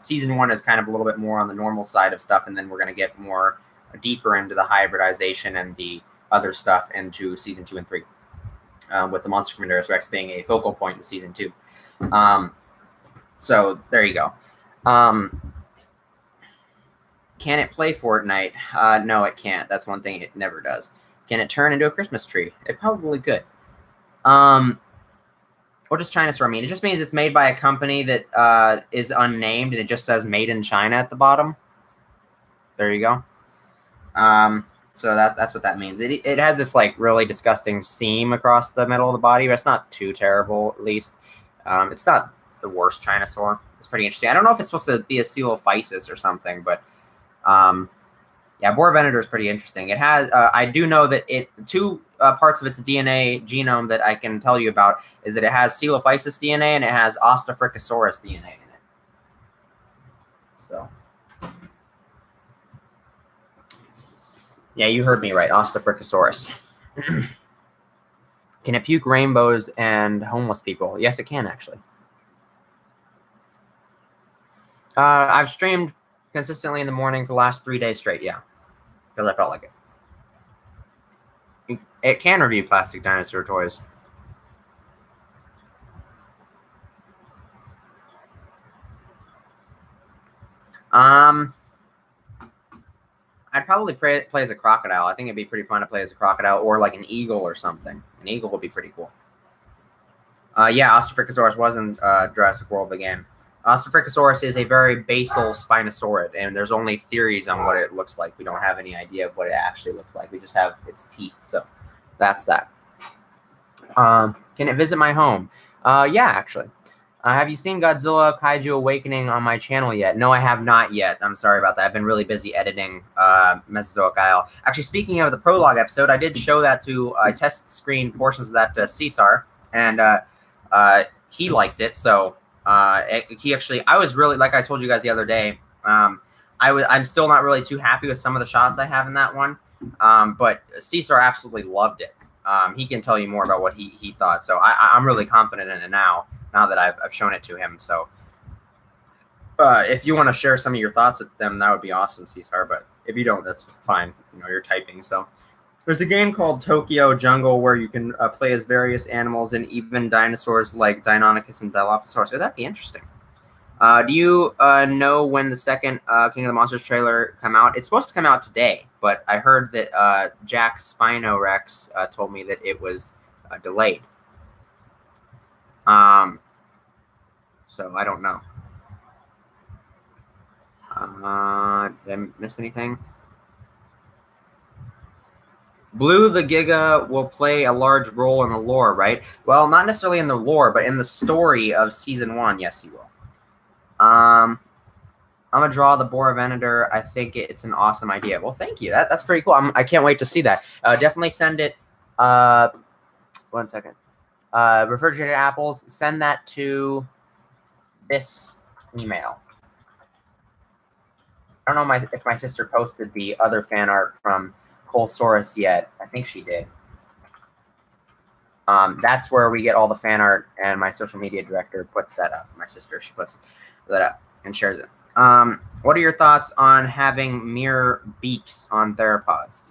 Season 1 is kind of a little bit more on the normal side of stuff, and then we're going to get more deeper into the hybridization and the other stuff into Season 2 and 3, with the Monster Commanderus Rex being a focal point in Season 2. So there you go. Can it play Fortnite? No, it can't. That's one thing it never does. Can it turn into a Christmas tree? It probably could. What does Chinasaur mean? It just means it's made by a company that is unnamed, and it just says "Made in China" at the bottom. There you go. So that's what that means. It has this like really disgusting seam across the middle of the body, but it's not too terrible. At least it's not the worst Chinasaur. It's pretty interesting. I don't know if it's supposed to be a coelophysis or something, but yeah, Boar Venator is pretty interesting. It has I do know that two parts of its DNA genome that I can tell you about is that it has coelophysis DNA and it has Ostafricosaurus DNA in it. So. Yeah, you heard me right. Ostafricosaurus. Can it puke rainbows and homeless people? Yes, it can, actually. I've streamed consistently in the morning for the last 3 days straight, yeah. Because I felt like it. It can review plastic dinosaur toys. I'd probably play as a crocodile. I think it'd be pretty fun to play as a crocodile or like an eagle or something. An eagle would be pretty cool. Yeah, Australopithecus was in Jurassic World, the game. Australopithecus is a very basal Spinosaurid, and there's only theories on what it looks like. We don't have any idea of what it actually looks like. We just have its teeth, so that's that. Can it visit my home? Yeah, actually. Have you seen Godzilla Kaiju Awakening on my channel yet? No, I have not yet. I'm sorry about that. I've been really busy editing Mesozoic Isle. Actually, speaking of the prologue episode, I did show that to test screen portions of that to Caesar, and he liked it. So he actually, I was really, like I told you guys the other day, I'm still not really too happy with some of the shots I have in that one, but Caesar absolutely loved it. He can tell you more about what he thought. So I'm really confident in it now that I've shown it to him. So if you want to share some of your thoughts with them, that would be awesome, Caesar. But if you don't, that's fine. You know, you're typing. So there's a game called Tokyo Jungle where you can play as various animals and even dinosaurs like Deinonychus and Dilophosaurus. So that'd be interesting. Do you know when the second King of the Monsters trailer come out? It's supposed to come out today, but I heard that Jack Spinorex told me that it was delayed. So I don't know. Did I miss anything? Blue the Giga will play a large role in the lore, right? Well, not necessarily in the lore, but in the story of Season 1, yes, he will. I'm gonna draw the Boar Venator. I think it's an awesome idea. Well, thank you. That's pretty cool. I can't wait to see that. Definitely send it. 1 second. Refrigerated apples. Send that to this email. I don't know if my sister posted the other fan art from Colsaurus yet. I think she did. That's where we get all the fan art, and my social media director puts that up. My sister, she puts that up and shares it. What are your thoughts on having mirror beaks on theropods?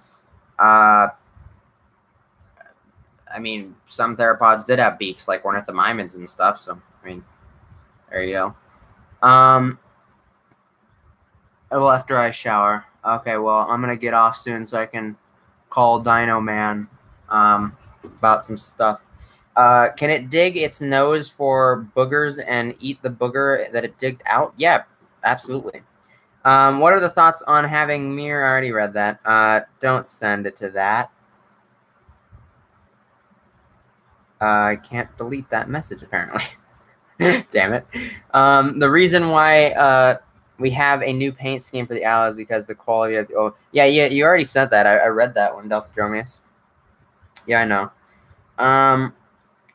I mean, some theropods did have beaks, like ornithomimids and stuff. So, I mean, there you go. Well, after I shower. Okay, well, I'm going to get off soon so I can call Dino Man about some stuff. Can it dig its nose for boogers and eat the booger that it digged out? Yeah, absolutely. What are the thoughts on having mirror? I already read that. Don't send it to that. I can't delete that message, apparently. Damn it. The reason why we have a new paint scheme for the allies because the quality of... Oh, yeah, you already said that. I read that one, Deltadromius. Yeah, I know.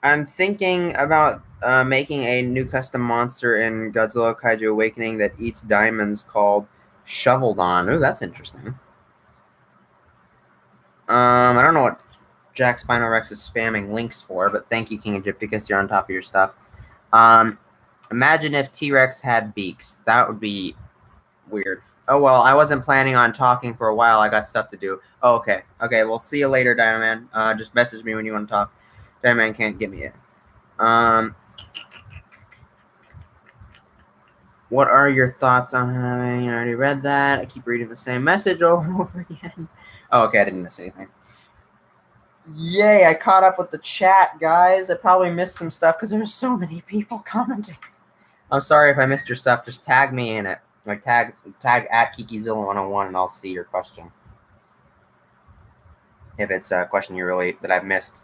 I'm thinking about making a new custom monster in Godzilla Kaiju Awakening that eats diamonds called Shoveldon. Ooh, that's interesting. I don't know what Jack Spinorex is spamming links for, but thank you, King Egypticus. You're on top of your stuff. Imagine if T-Rex had beaks. That would be weird. Oh, well, I wasn't planning on talking for a while. I got stuff to do. Oh, okay. Okay, well, see you later, Dino Man. Just message me when you want to talk. Dino Man can't get me it. What are your thoughts on having... I already read that. I keep reading the same message over and over again. Oh, okay, I didn't miss anything. Yay, I caught up with the chat, guys. I probably missed some stuff because there's so many people commenting. I'm sorry if I missed your stuff. Just tag me in it. Like, tag at Kikizilla101 and I'll see your question. If it's a question that I've missed.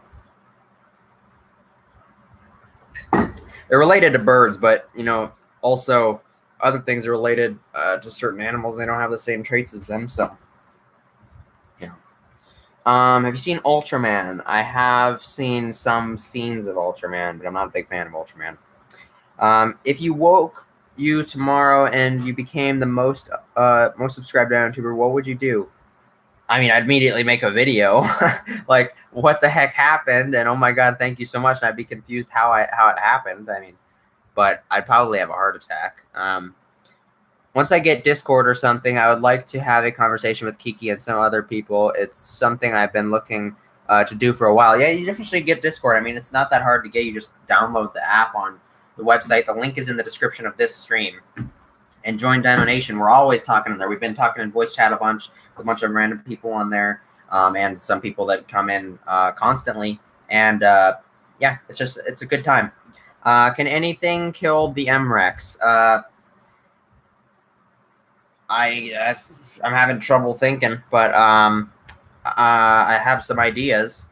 They're related to birds, but, you know, also other things are related to certain animals. They don't have the same traits as them, so... Have you seen Ultraman? I have seen some scenes of Ultraman, but I'm not a big fan of Ultraman. If you woke you tomorrow and you became the most subscribed YouTuber, what would you do? I mean, I'd immediately make a video, like what the heck happened, and oh my god, thank you so much. And I'd be confused how it happened. I mean, but I'd probably have a heart attack. Once I get Discord or something, I would like to have a conversation with Kiki and some other people. It's something I've been looking to do for a while. Yeah, you definitely should get Discord. I mean, it's not that hard to get. You just download the app on the website. The link is in the description of this stream. and join Dino Nation. We're always talking in there. We've been talking in voice chat a bunch with a bunch of random people on there, and some people that come in constantly. And yeah, it's a good time. Can anything kill the MREX? I'm having trouble thinking, but I have some ideas.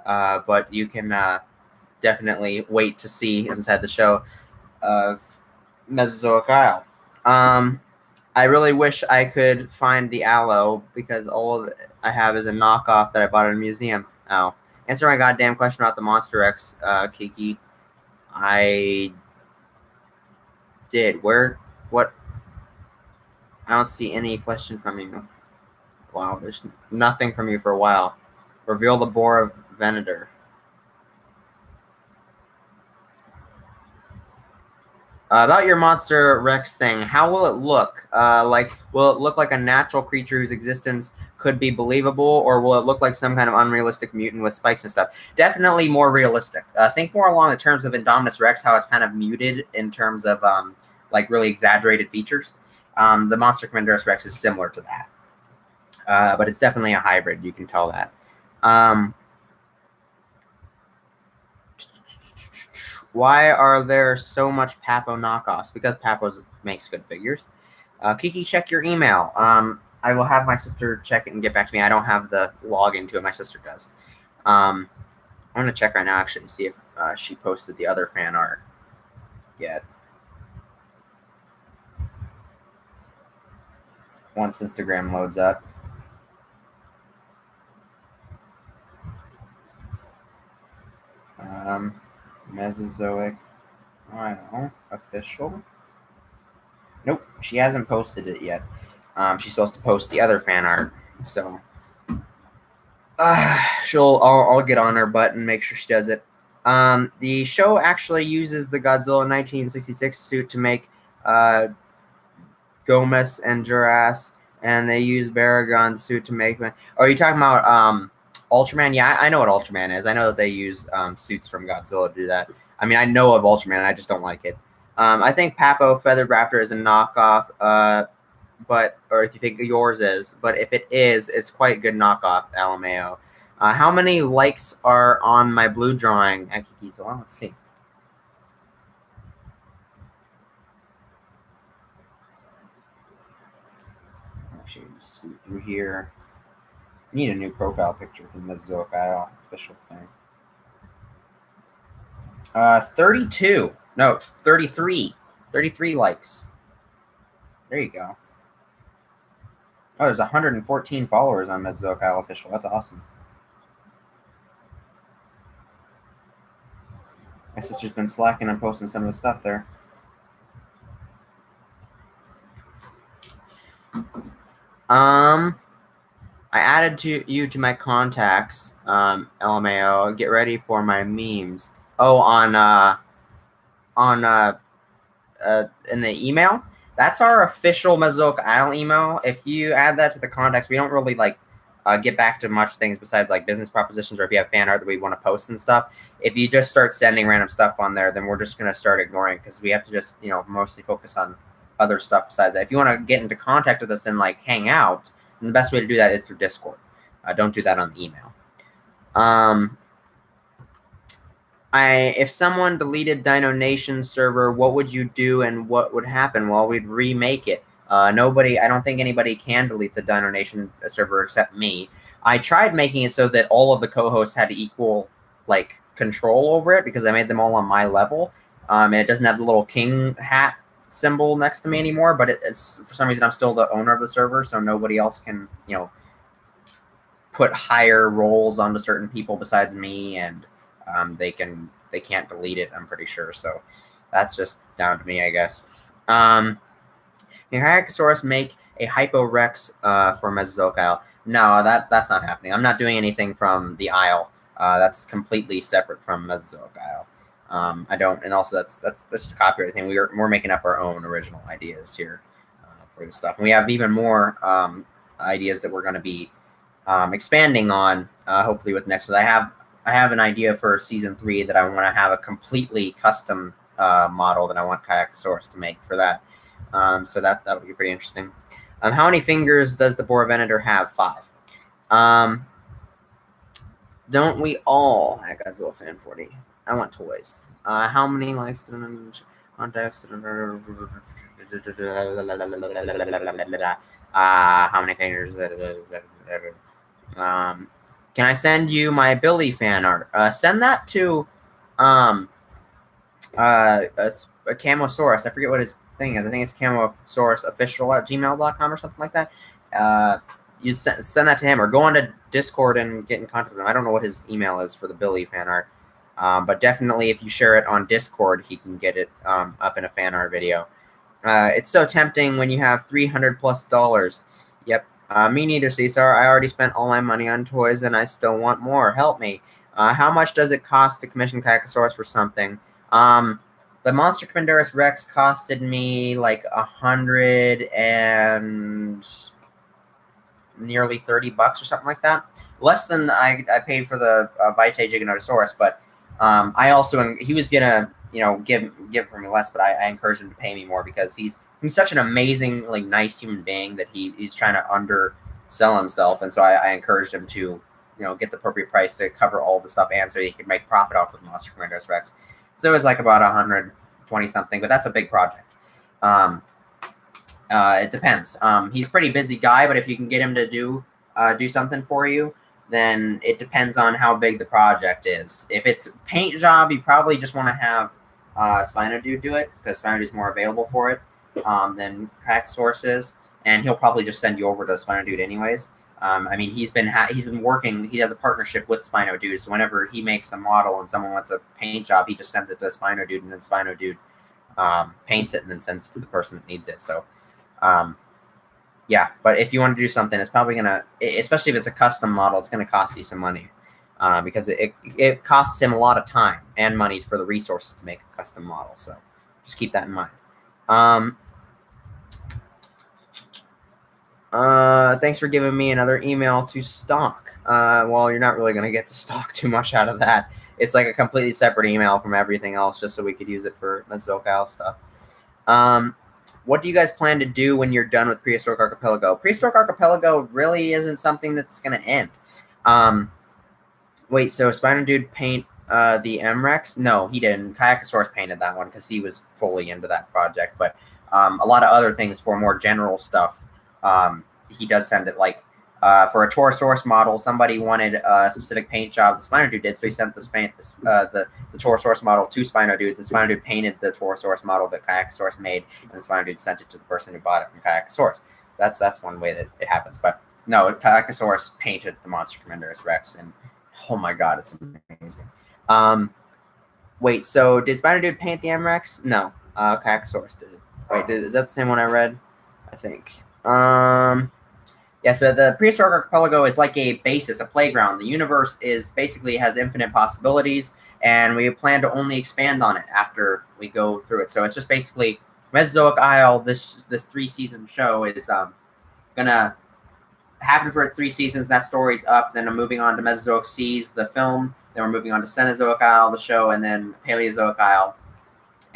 But you can definitely wait to see inside the show of Mesozoic Isle. I really wish I could find the aloe because all of I have is a knockoff that I bought at a museum. Oh, answer my goddamn question about the Monster X, Kiki. I did. Where? What? I don't see any question from you. Wow, there's nothing from you for a while. Reveal the bore of Venator. About your Monster Rex thing, how will it look? Will it look like a natural creature whose existence could be believable, or will it look like some kind of unrealistic mutant with spikes and stuff? Definitely more realistic. Think more along the terms of Indominus Rex, how it's kind of muted in terms of like really exaggerated features. The Monster Commanderus Rex is similar to that, but it's definitely a hybrid. You can tell that. Why are there so much Papo knockoffs? Because Papo makes good figures. Kiki, check your email. I will have my sister check it and get back to me. I don't have the login to it. My sister does. I'm going to check right now, actually, to see if she posted the other fan art yet. Once Instagram loads up. Mesozoic official. Nope, she hasn't posted it yet. She's supposed to post the other fan art, so I'll get on her butt and make sure she does it. The show actually uses the Godzilla 1966 suit to make Gomez and Duras, and they use Baragon's suit to make. Are you talking about Ultraman? Yeah, I know what Ultraman is. I know that they use suits from Godzilla to do that. I mean, I know of Ultraman. I just don't like it. I think Papo Feathered Raptor is a knockoff, or if you think yours is, but if it is, it's quite a good knockoff, Alameo. How many likes are on my blue drawing at Kikizilla? Let's see. Actually, just scoot through here. Need a new profile picture from the Mesozoic Isle official thing. 32. No, 33. 33 likes. There you go. Oh, there's 114 followers on Mesozoic Isle official. That's awesome. My sister's been slacking on posting some of the stuff there. I added you to my contacts, LMAO. Get ready for my memes. Oh, in the email. That's our official Mesozoic Isle email. If you add that to the contacts, we don't really get back to much things besides like business propositions, or if you have fan art that we want to post and stuff. If you just start sending random stuff on there, then we're just going to start ignoring it, because we have to just mostly focus on other stuff besides that. If you want to get into contact with us and like hang out, then the best way to do that is through Discord. Don't do that on the email. If someone deleted Dino Nation server, what would you do and what would happen? Well, we'd remake it. I don't think anybody can delete the Dino Nation server except me. I tried making it so that all of the co-hosts had equal control over it, because I made them all on my level. And it doesn't have the little king hat symbol next to me anymore, but it's for some reason I'm still the owner of the server, so nobody else can put higher roles onto certain people besides me, and they can't delete it, I'm pretty sure. So that's just down to me, I guess. Can Hyacosaurus make a Hyporex for Mesozoic Isle? No, that's not happening. I'm not doing anything from the Isle. That's completely separate from Mesozoic Isle. I don't, and also that's just a copyright thing. We're making up our own original ideas here for this stuff, and we have even more ideas that we're going to be expanding on, hopefully with next. I have an idea for season 3 that I want to have a completely custom model that I want Kayakasaurus to make for that. So that'll be pretty interesting. How many fingers does the boar venator have? 5. Don't we all? I got Godzilla fan 40. I want toys. How many likes? Contacts. How many fingers? Can I send you my Billy fan art? Send that to it's a Camosaurus. I forget what his thing is. I think it's camosaurusofficial@gmail.com or something like that. You send that to him, or go on to Discord and get in contact with him. I don't know what his email is for the Billy fan art, but definitely if you share it on Discord, he can get it up in a fan art video. It's so tempting when you have $300+. Yep. Me neither, Cesar. I already spent all my money on toys, and I still want more. Help me. How much does it cost to commission Kikasaurus for something? The Monster Commanderus Rex costed me like 100 and nearly $30 or something like that. Less than I paid for the Vitae Giganotosaurus, but I also, he was gonna, give for me less, but I encouraged him to pay me more because he's such an amazing, like, nice human being that he's trying to undersell himself, and so I encouraged him to, get the appropriate price to cover all the stuff and so he could make profit off of the Monster Commanderus Rex. So it was like about 120 something, but that's a big project. It depends. He's a pretty busy guy, but if you can get him to do something for you, then it depends on how big the project is. If it's a paint job, you probably just want to have Spino Dude do it because Spino Dude's more available for it than Kikasaurus is, and he'll probably just send you over to Spino Dude anyways. I mean, he's been working. He has a partnership with Spino Dude, so whenever he makes a model and someone wants a paint job, he just sends it to Spino Dude, and then Spino Dude paints it and then sends it to the person that needs it. So, yeah. But if you want to do something, it's probably gonna, especially if it's a custom model, it's gonna cost you some money because it costs him a lot of time and money for the resources to make a custom model. So, just keep that in mind. Thanks for giving me another email to stock. Well, you're not really going to get to stock too much out of that. It's like a completely separate email from everything else just so we could use it for Mesozoic stuff. What do you guys plan to do when you're done with Prehistoric Archipelago? Prehistoric Archipelago really isn't something that's going to end. Wait, so Spino Dude paint the M-Rex? No, he didn't. Kikasaurus painted that one because he was fully into that project. But a lot of other things for more general stuff, he does send it. Like for a Torosaurus model, somebody wanted a specific paint job that Spino Dude did, so he sent the Torosaurus model to Spino Dude, and Spino Dude painted the Torosaurus model that Kikasaurus made, and then Spino Dude sent it to the person who bought it from Kikasaurus. That's one way that it happens. But no, Kikasaurus painted the Monster Commanderus Rex, and oh my god, it's amazing. Wait, so did Spino Dude paint the M-Rex? No, Kikasaurus did. Wait, is that the same one I read? I think. Yeah, so the Prehistoric Archipelago is like a basis, a playground. The universe basically has infinite possibilities, and we plan to only expand on it after we go through it. So it's just basically Mesozoic Isle. This 3-season show is gonna happen for 3 seasons. That story's up. Then I'm moving on to Mesozoic Seas, the film. Then we're moving on to Cenozoic Isle, the show, and then Paleozoic Isle,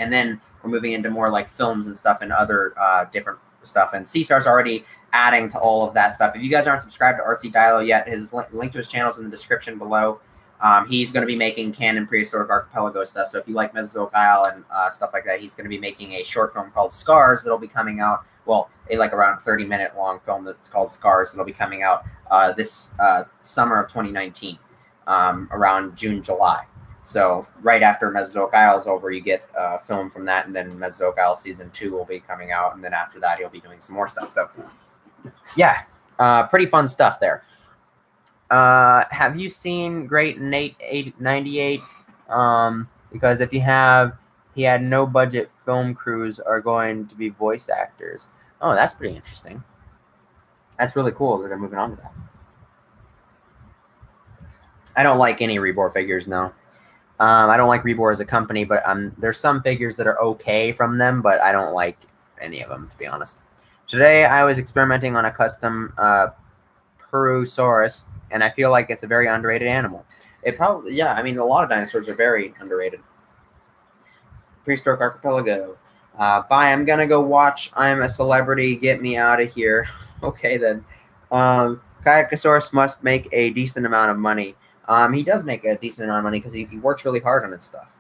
and then we're moving into more like films and stuff and other different stuff. And Cesar's already adding to all of that stuff. If you guys aren't subscribed to ArtsyDilo yet, his link to his channel is in the description below. He's going to be making canon Prehistoric Archipelago stuff. So if you like Mesozoic Isle and stuff like that, he's going to be making a short film called Scars that'll be coming out. Well, like around 30-minute long film that's called Scars that'll be coming out this summer of 2019, around June, July. So right after Mesozoic Isle is over, you get a film from that, and then Mesozoic Isle Season 2 will be coming out, and then after that, he'll be doing some more stuff. So, yeah, pretty fun stuff there. Have you seen Great Nate 898? Because if you have, he had no budget film crews are going to be voice actors. Oh, that's pretty interesting. That's really cool that they're moving on to that. I don't like any Reborn figures, no. I don't like Reborn as a company, but there's some figures that are okay from them, but I don't like any of them, to be honest. Today, I was experimenting on a custom Purosaurus, and I feel like it's a very underrated animal. It probably, yeah, I mean, a lot of dinosaurs are very underrated. Prehistoric Archipelago. Bye. I'm gonna go watch I'm a Celebrity. Get me out of here. Okay then. Kayakasaurus must make a decent amount of money. He does make a decent amount of money because he works really hard on his stuff.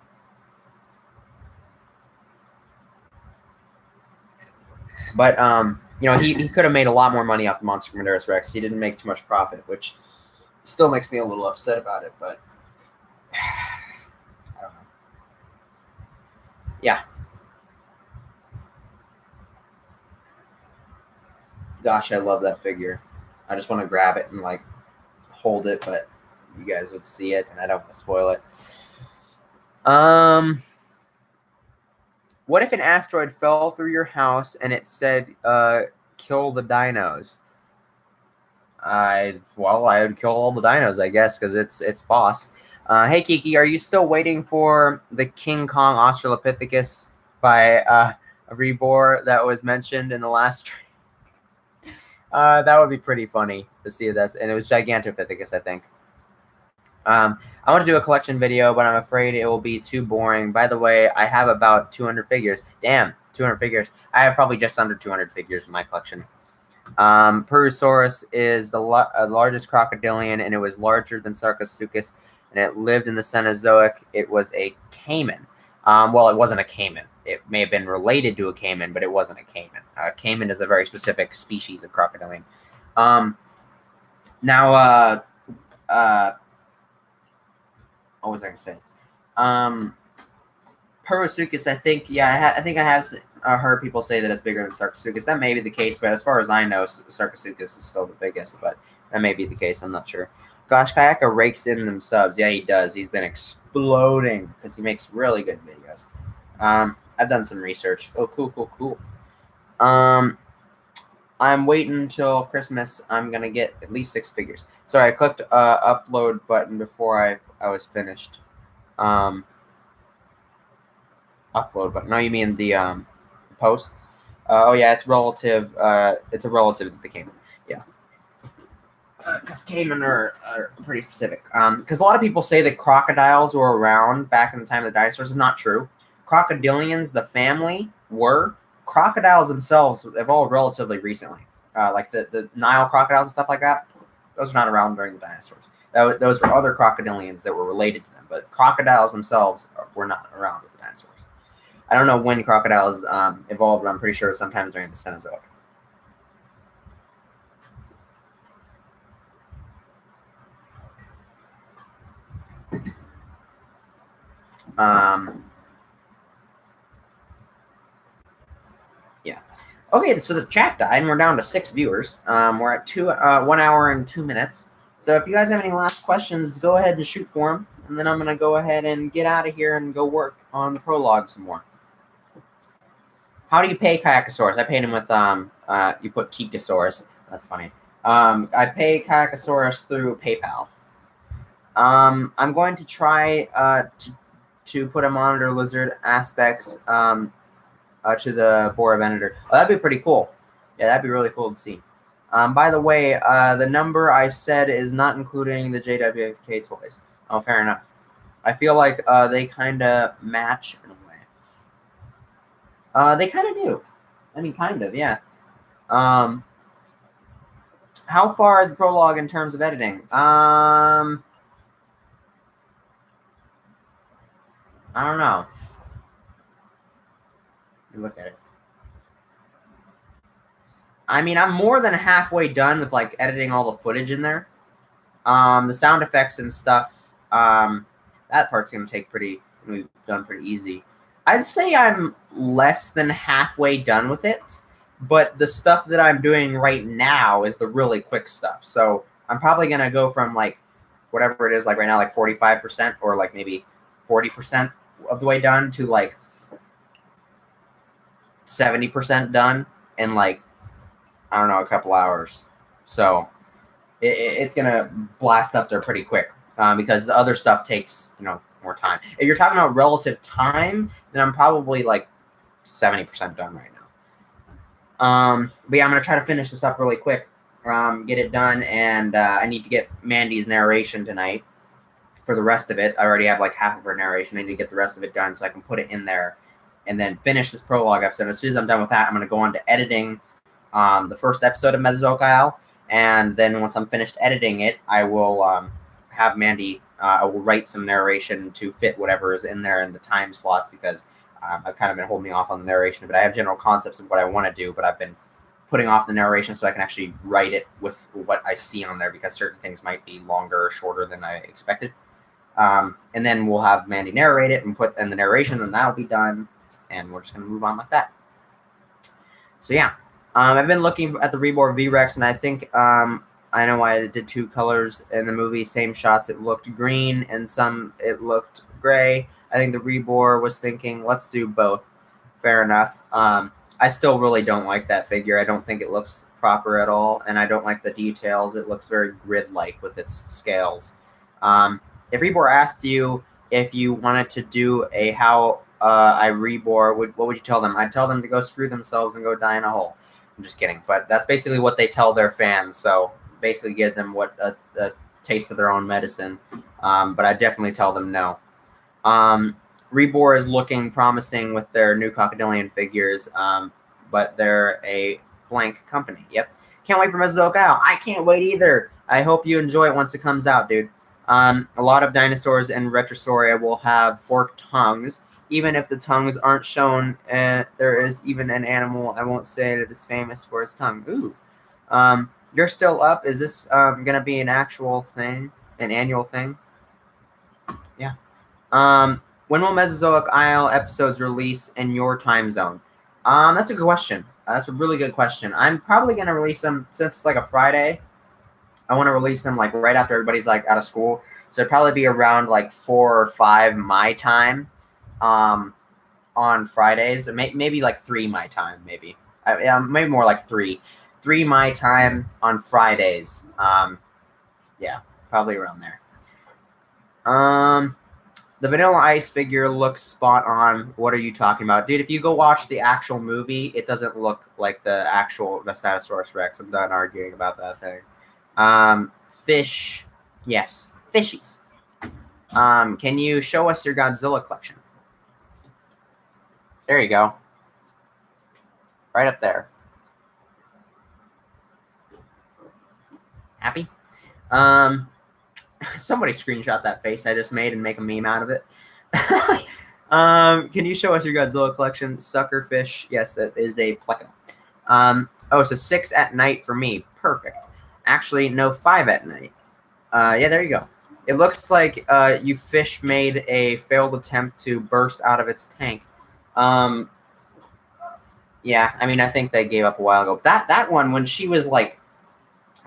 But you know, he could have made a lot more money off the Monster Commanderus Rex. He didn't make too much profit, which still makes me a little upset about it. But I don't know. Yeah. Gosh, I love that figure. I just want to grab it and like hold it, but you guys would see it, and I don't want to spoil it. What if an asteroid fell through your house and it said, "Kill the dinos"? I would kill all the dinos, I guess, because it's boss. Hey Kiki, are you still waiting for the King Kong Australopithecus by Rebor that was mentioned in the last stream? That would be pretty funny to see this, and it was Gigantopithecus, I think. I want to do a collection video, but I'm afraid it will be too boring. By the way, I have about 200 figures. Damn, 200 figures. I have probably just under 200 figures in my collection. Perusaurus is the largest crocodilian, and it was larger than Sarcosuchus, and it lived in the Cenozoic. It was a caiman. Well, it wasn't a caiman. It may have been related to a caiman, but it wasn't a caiman. A caiman is a very specific species of crocodilian. Now, what was I going to say? Perusaurus, I think, yeah, I think I have heard people say that it's bigger than Sarcosuchus. That may be the case, but as far as I know, Sarcosuchus is still the biggest, but that may be the case. I'm not sure. Gosh, Kayaka rakes in them subs. Yeah, he does. He's been exploding because he makes really good videos. I've done some research. Oh, cool. I'm waiting until Christmas. I'm going to get at least 6 figures. Sorry, I clicked upload button before I was finished. Upload button. No, you mean the post? Oh, yeah, it's relative. It's a relative to the caiman. Yeah. Because caiman are pretty specific. Because a lot of people say that crocodiles were around back in the time of the dinosaurs. It's not true. Crocodilians, the family, were. Crocodiles themselves evolved relatively recently. Like the Nile crocodiles and stuff like that. Those are not around during the dinosaurs. Those were other crocodilians that were related to them. But crocodiles themselves were not around with the dinosaurs. I don't know when crocodiles evolved, but I'm pretty sure sometime during the Cenozoic. Yeah. Okay, so the chat died, and we're down to 6 viewers. We're at 1 hour and 2 minutes. So if you guys have any last questions, go ahead and shoot for them, and then I'm going to go ahead and get out of here and go work on the prologue some more. How do you pay Kayakasaurus? I paid him with, you put Kikizilla101. That's funny. I pay Kayakasaurus through PayPal. I'm going to try to put a monitor lizard aspects to the Bora Venator. Oh, that'd be pretty cool. Yeah, that'd be really cool to see. By the way, the number I said is not including the JWK toys. Oh, fair enough. I feel like they kind of match in a way. They kind of do. I mean, kind of, yeah. How far is the prologue in terms of editing? I don't know. Let me look at it. I mean, I'm more than halfway done with like editing all the footage in there. The sound effects and stuff, that part's gonna take we've done pretty easy. I'd say I'm less than halfway done with it, but the stuff that I'm doing right now is the really quick stuff. So I'm probably gonna go from like whatever it is, like right now, like 45% or like maybe 40% of the way done to like 70% done in like, I don't know, a couple hours. So it's gonna blast up there pretty quick because the other stuff takes more time. If you're talking about relative time, then I'm probably like 70% done right now. But yeah, I'm gonna try to finish this up really quick, get it done, and I need to get Mandy's narration tonight for the rest of it. I already have like half of her narration. I need to get the rest of it done so I can put it in there and then finish this prologue episode. As soon as I'm done with that, I'm going to go on to editing the first episode of Mesozoic Isle, and then once I'm finished editing it, I will have Mandy. I will write some narration to fit whatever is in there in the time slots, because I've kind of been holding me off on the narration. But I have general concepts of what I want to do, but I've been putting off the narration so I can actually write it with what I see on there, because certain things might be longer or shorter than I expected. And then we'll have Mandy narrate it and put in the narration, and that'll be done. And we're just going to move on like that. So yeah, I've been looking at the Reborn V-Rex, and I think I know I did 2 colors in the movie, same shots. It looked green, and some it looked gray. I think the Rebor was thinking, let's do both. Fair enough. I still really don't like that figure. I don't think it looks proper at all, and I don't like the details. It looks very grid-like with its scales. If Rebor asked you if you wanted to do a how I Rebor, what would you tell them? I'd tell them to go screw themselves and go die in a hole. I'm just kidding, but that's basically what they tell their fans. So basically give them a taste of their own medicine. But I definitely tell them no. Rebor is looking promising with their new Crocodilian figures, but they're a blank company. Yep. Can't wait for Mesozoic Isle. I can't wait either. I hope you enjoy it once it comes out, dude. A lot of dinosaurs in Retrosauria will have forked tongues. Even if the tongues aren't shown, there is even an animal, I won't say, that is famous for its tongue. Ooh. You're still up. Is this going to be an actual thing? An annual thing? Yeah. When will Mesozoic Isle episodes release in your time zone? That's a good question. That's a really good question. I'm probably going to release them, since it's like a Friday. I want to release them like right after everybody's like out of school. So it'd probably be around like 4 or 5 my time on Fridays. Maybe like 3 my time, maybe. Maybe more like 3. 3 my time on Fridays. Yeah, probably around there. The Vanilla Ice figure looks spot on. What are you talking about? Dude, if you go watch the actual movie, it doesn't look like the actual Vestatosaurus Rex. I'm done arguing about that thing. Fish. Yes, fishies. Can you show us your Godzilla collection? There you go. Right up there. Happy? Somebody screenshot that face I just made and make a meme out of it. Can you show us your Godzilla collection? Suckerfish. Yes, it is a Pleco. Oh, so 6 at night for me. Perfect. Actually, no, 5 at night. Yeah, there you go. It looks like you fish made a failed attempt to burst out of its tank. Yeah, I mean, I think they gave up a while ago. That one, when she was like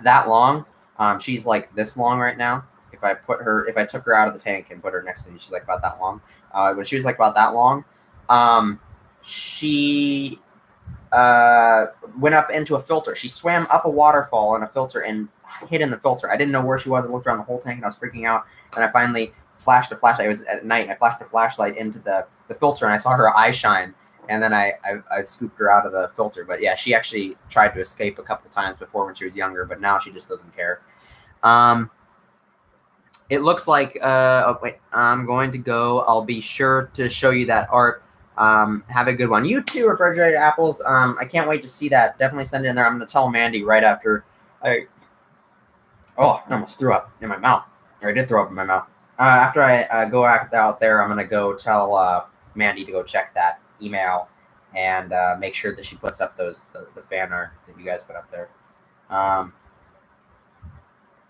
that long, she's like this long right now. If I took her out of the tank and put her next to me, she's like about that long. When she was like about that long, she went up into a filter. She swam up a waterfall in a filter and hid in the filter. I didn't know where she was. I looked around the whole tank and I was freaking out. And I finally flashed a flashlight. It was at night. And I flashed a flashlight into the filter and I saw her eye shine. And then I scooped her out of the filter. But yeah, she actually tried to escape a couple times before when she was younger, but now she just doesn't care. It looks like, oh, wait, I'm going to go. I'll be sure to show you that art. Have a good one. You too, Refrigerated Apples. I can't wait to see that. Definitely send it in there. I'm going to tell Mandy right after I almost threw up in my mouth. Or I did throw up in my mouth. After I go out there, I'm going to go tell Mandy to go check that email and make sure that she puts up the fan art that you guys put up there.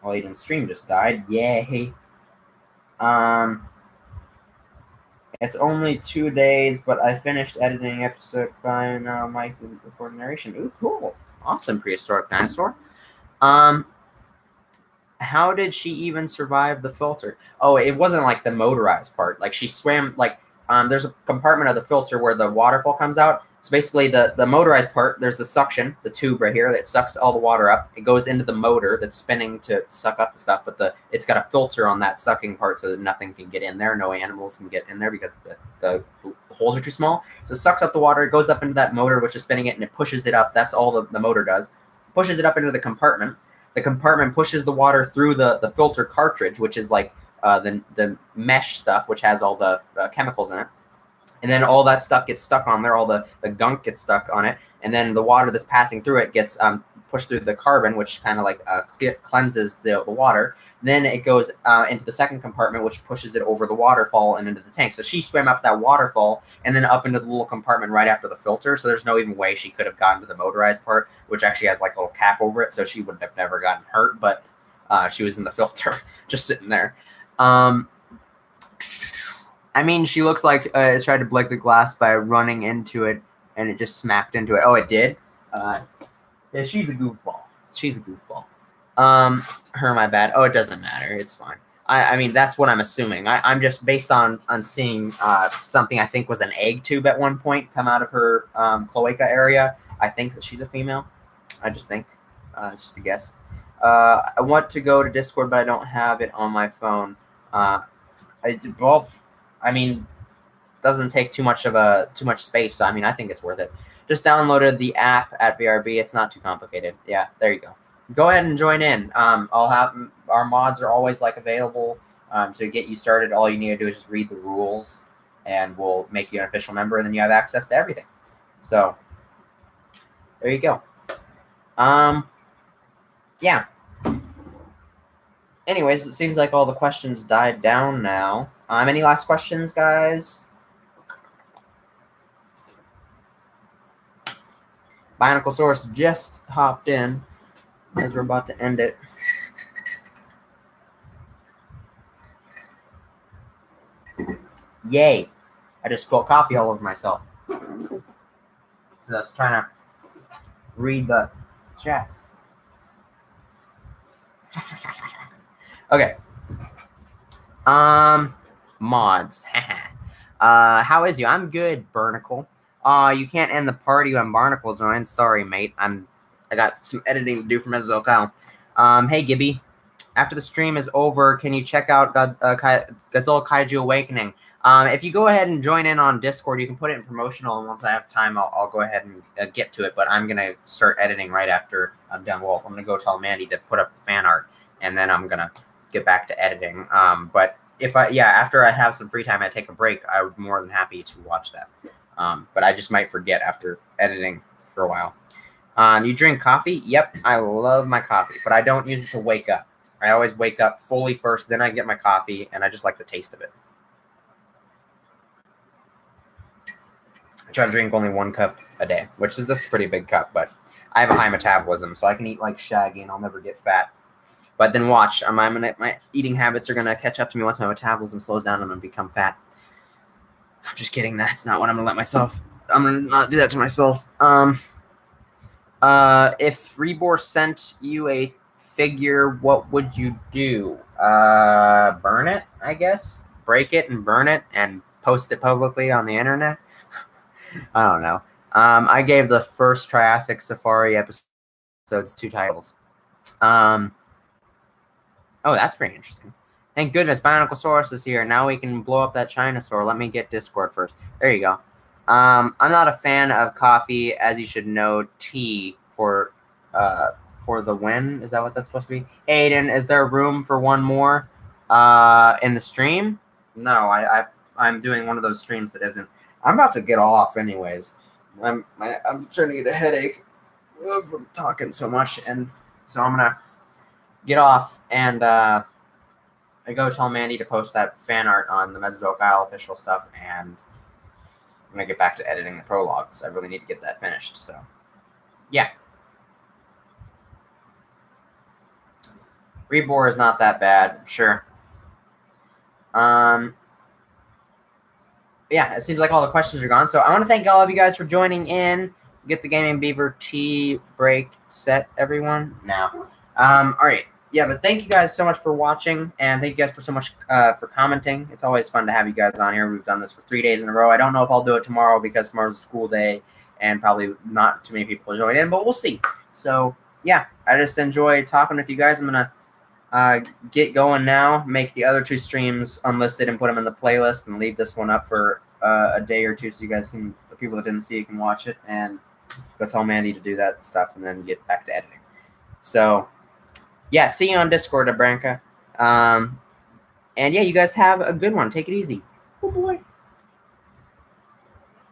Well, Aiden's stream just died. Yay. It's only 2 days, but I finished editing episode 5 now. Mike recording narration. Ooh, cool. Awesome, Prehistoric Dinosaur. How did she even survive the filter? Oh, it wasn't like the motorized part. Like she swam, like there's a compartment of the filter where the waterfall comes out. So basically the motorized part, there's the suction, the tube right here that sucks all the water up. It goes into the motor that's spinning to suck up the stuff, but it's got a filter on that sucking part so that nothing can get in there. No animals can get in there because the holes are too small. So it sucks up the water, it goes up into that motor, which is spinning it, and it pushes it up. That's all the motor does. Pushes it up into the compartment. The compartment pushes the water through the filter cartridge, which is like the mesh stuff, which has all the chemicals in it. and then all that stuff gets stuck on there. All the gunk gets stuck on it, and then the water that's passing through it gets pushed through the carbon, which kind of like cleanses the water. Then it goes into the second compartment, which pushes it over the waterfall and into the tank. So she swam up that waterfall and then up into the little compartment right after the filter. So there's no even way she could have gotten to the motorized part, which actually has like a little cap over it. So she would have never gotten hurt, but she was in the filter just sitting there. I mean, she looks like it tried to break the glass by running into it and it just smacked into it. Oh, it did? Yeah, she's a goofball. She's a goofball. Her, my bad. Oh, it doesn't matter. It's fine. I mean, that's what I'm assuming. I'm just based on seeing something I think was an egg tube at one point come out of her cloaca area. I think that she's a female. I just think. It's just a guess. I want to go to Discord, but I don't have it on my phone. I mean, doesn't take too much space. So I mean, I think it's worth it. Just downloaded the app at BRB. It's not too complicated. Yeah, there you go. Go ahead and join in. I'll have our mods are always like available to get you started. All you need to do is just read the rules, and we'll make you an official member, and then you have access to everything. So there you go. Yeah. Anyways, it seems like all the questions died down now. Any last questions, guys? Bionicle Source just hopped in as we're about to end it. Yay. I just spilled coffee all over myself. I was trying to read the chat. Okay. Mods. How is you? I'm good, Barnacle. You can't end the party when Barnacle joins. Sorry, mate. I got some editing to do for Mrs. O'Kyle. Hey, Gibby. After the stream is over, can you check out Godzilla Kaiju Awakening? If you go ahead and join in on Discord, you can put it in promotional, and once I have time, I'll go ahead and get to it. But I'm going to start editing right after I'm done. Well, I'm going to go tell Mandy to put up the fan art, and then I'm going to get back to editing. But after I have some free time, I take a break, I would be more than happy to watch that. But I just might forget after editing for a while. You drink coffee? Yep, I love my coffee, but I don't use it to wake up. I always wake up fully first, then I get my coffee, and I just like the taste of it. I try to drink only 1 cup a day, which is this pretty big cup, but I have a high metabolism, so I can eat like Shaggy and I'll never get fat. But then watch, my eating habits are going to catch up to me once my metabolism slows down and I'm going to become fat. I'm just kidding. That's not what I'm going to let myself. I'm going to not do that to myself. If Rebor sent you a figure, what would you do? Burn it, I guess. Break it and burn it and post it publicly on the internet. I don't know. I gave the first Triassic Safari episodes 2 titles. Oh, that's pretty interesting. Thank goodness Bionicle is here. Now we can blow up that Chinosaur. Let me get Discord first. There you go. I'm not a fan of coffee, as you should know. Tea for the win. Is that what that's supposed to be? Hey, Aiden, is there room for one more in the stream? No, I'm doing one of those streams that isn't. I'm about to get off anyways. I'm starting to get a headache from talking so much, and so I'm gonna get off and I go tell Mandy to post that fan art on the Mrs. O'Kyle official stuff, and I'm gonna get back to editing the prologues. I really need to get that finished. So, yeah. Rebor is not that bad, sure. Yeah, it seems like all the questions are gone. So I want to thank all of you guys for joining in. Get the Gaming Beaver tea break set, everyone. Now, all right. Yeah, but thank you guys so much for watching, and thank you guys for so much for commenting. It's always fun to have you guys on here. We've done this for 3 days in a row. I don't know if I'll do it tomorrow because tomorrow's a school day, and probably not too many people will join in, but we'll see. So yeah, I just enjoy talking with you guys. I'm gonna get going now, make the other 2 streams unlisted and put them in the playlist, and leave this one up for a day or 2 so you guys can, the people that didn't see it can watch it, and go tell Mandy to do that stuff and then get back to editing. So yeah, see you on Discord, Abranca. And yeah, you guys have a good one. Take it easy.